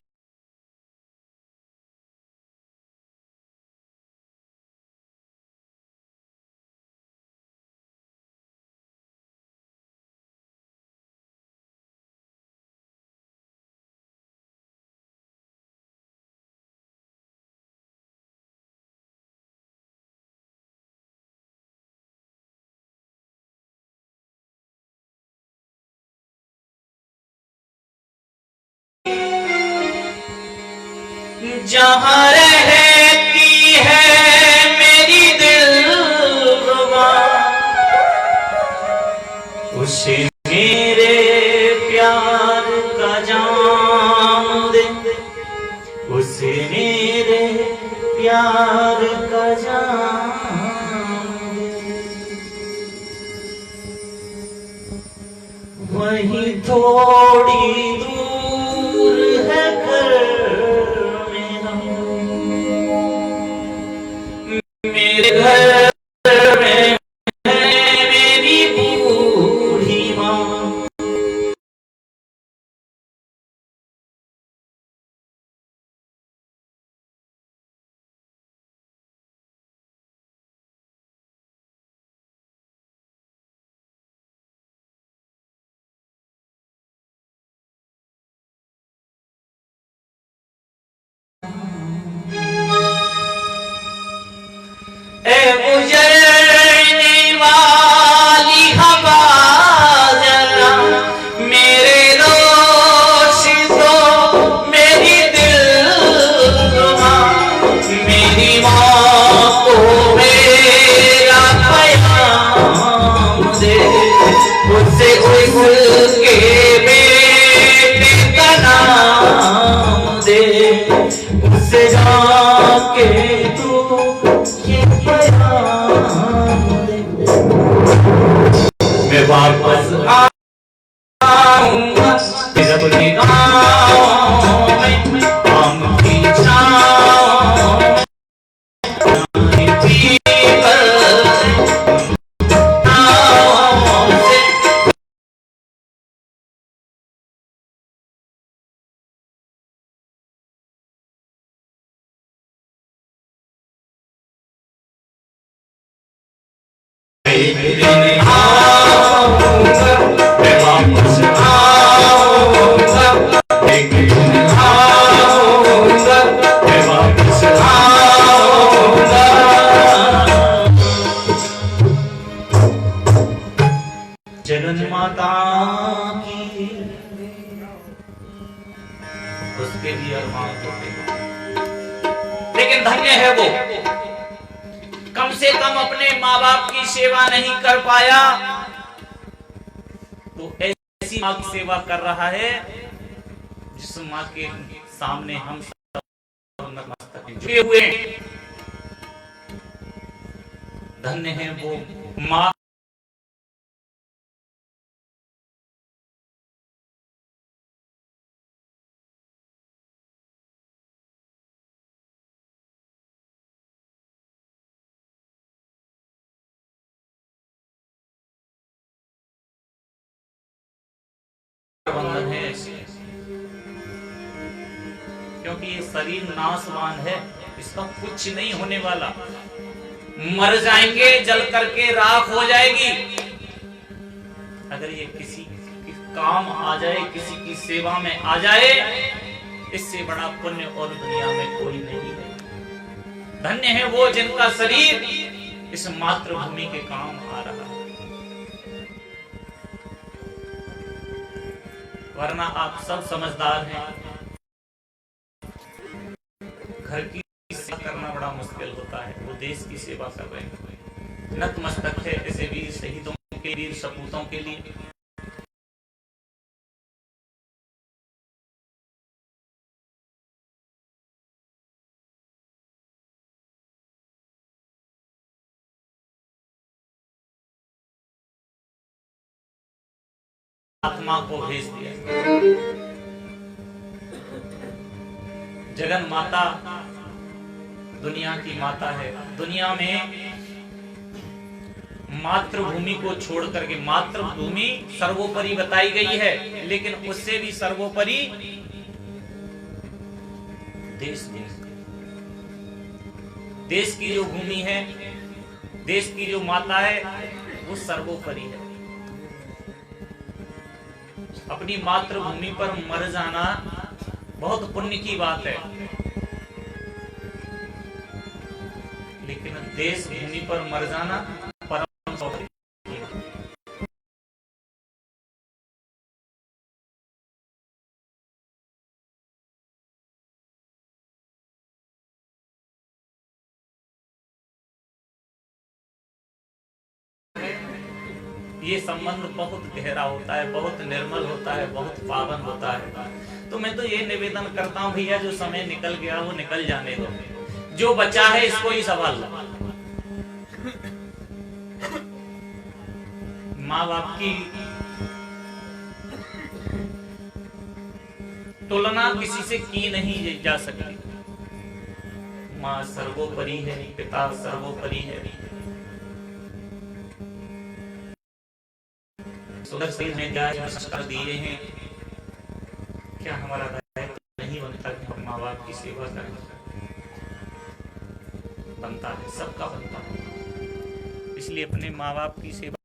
जहां रहती है मेरी दिलरुबा, उसे मेरे प्यार का जाम दे, उसे मेरे प्यार का जाम दे। वहीं थोड़ी दूर है घर मेरा, मेरे घर में है मेरी बूढ़ी माँ। गुजरने वाली हवा जरा मेरे दोष दो, मेरी दिलरुबा, मेरी माँ को मेरा पैगाम दे, उसे उसके बेटे का नाम दे, उसे जाके तू ये पैगाम दे। मैं वापस आऊंगा जब गाँव में आम की छाँव एक दिन आऊंगा, मैं वापस आऊंगा, एक दिन आऊंगा, मैं वापस आऊंगा। जगन माता की उसके भी अरमान होते हैं, लेकिन धन्य है वो, कम से कम अपने माँ बाप की सेवा नहीं कर पाया तो ऐसी माँ की सेवा कर रहा है जिस माँ के सामने हम सब नतमस्तक झुके हुए हैं। धन्य है वो माँ बंधन है ऐसे, क्योंकि ये शरीर नाशवान है, इसका कुछ नहीं होने वाला, मर जाएंगे, जल करके राख हो जाएगी। अगर ये किसी के काम आ जाए, किसी की सेवा में आ जाए, इससे बड़ा पुण्य और दुनिया में कोई नहीं है। धन्य है वो जिनका शरीर इस मातृभूमि के काम आ रहा है, वरना आप सब समझदार हैं, घर की सेवा करना बड़ा मुश्किल होता है, वो देश की सेवा कर रहे हैं। नतमस्तक है ऐसे वीर शहीदों के, वीर सपूतों के लिए। आत्मा को भेज दिया। जगन माता दुनिया की माता है। दुनिया में मातृभूमि को छोड़ करके, मातृभूमि सर्वोपरि बताई गई है, लेकिन उससे भी सर्वोपरि देश, देश की जो भूमि है, देश की जो माता है, वो सर्वोपरि है। अपनी मातृभूमि पर मर जाना बहुत पुण्य की बात है, लेकिन देश भूमि पर मर जाना परम सौभाग्य की बात है। ये संबंध बहुत गहरा होता है, बहुत निर्मल होता है, बहुत पावन होता है। तो मैं तो ये निवेदन करता हूँ भैया, जो समय निकल गया वो निकल जाने दो, जो बचा है इसको ही संभाल लो। माँ बाप की तुलना किसी से की नहीं जा सकती। माँ सर्वोपरि है, पिता सर्वोपरि है। सुंदर शरीर में क्या संस्कार दिए हैं, क्या हमारा दायित्व नहीं बनता कि हम माँ बाप की सेवा करें? बनता है, सबका बनता है। इसलिए अपने माँ बाप की सेवा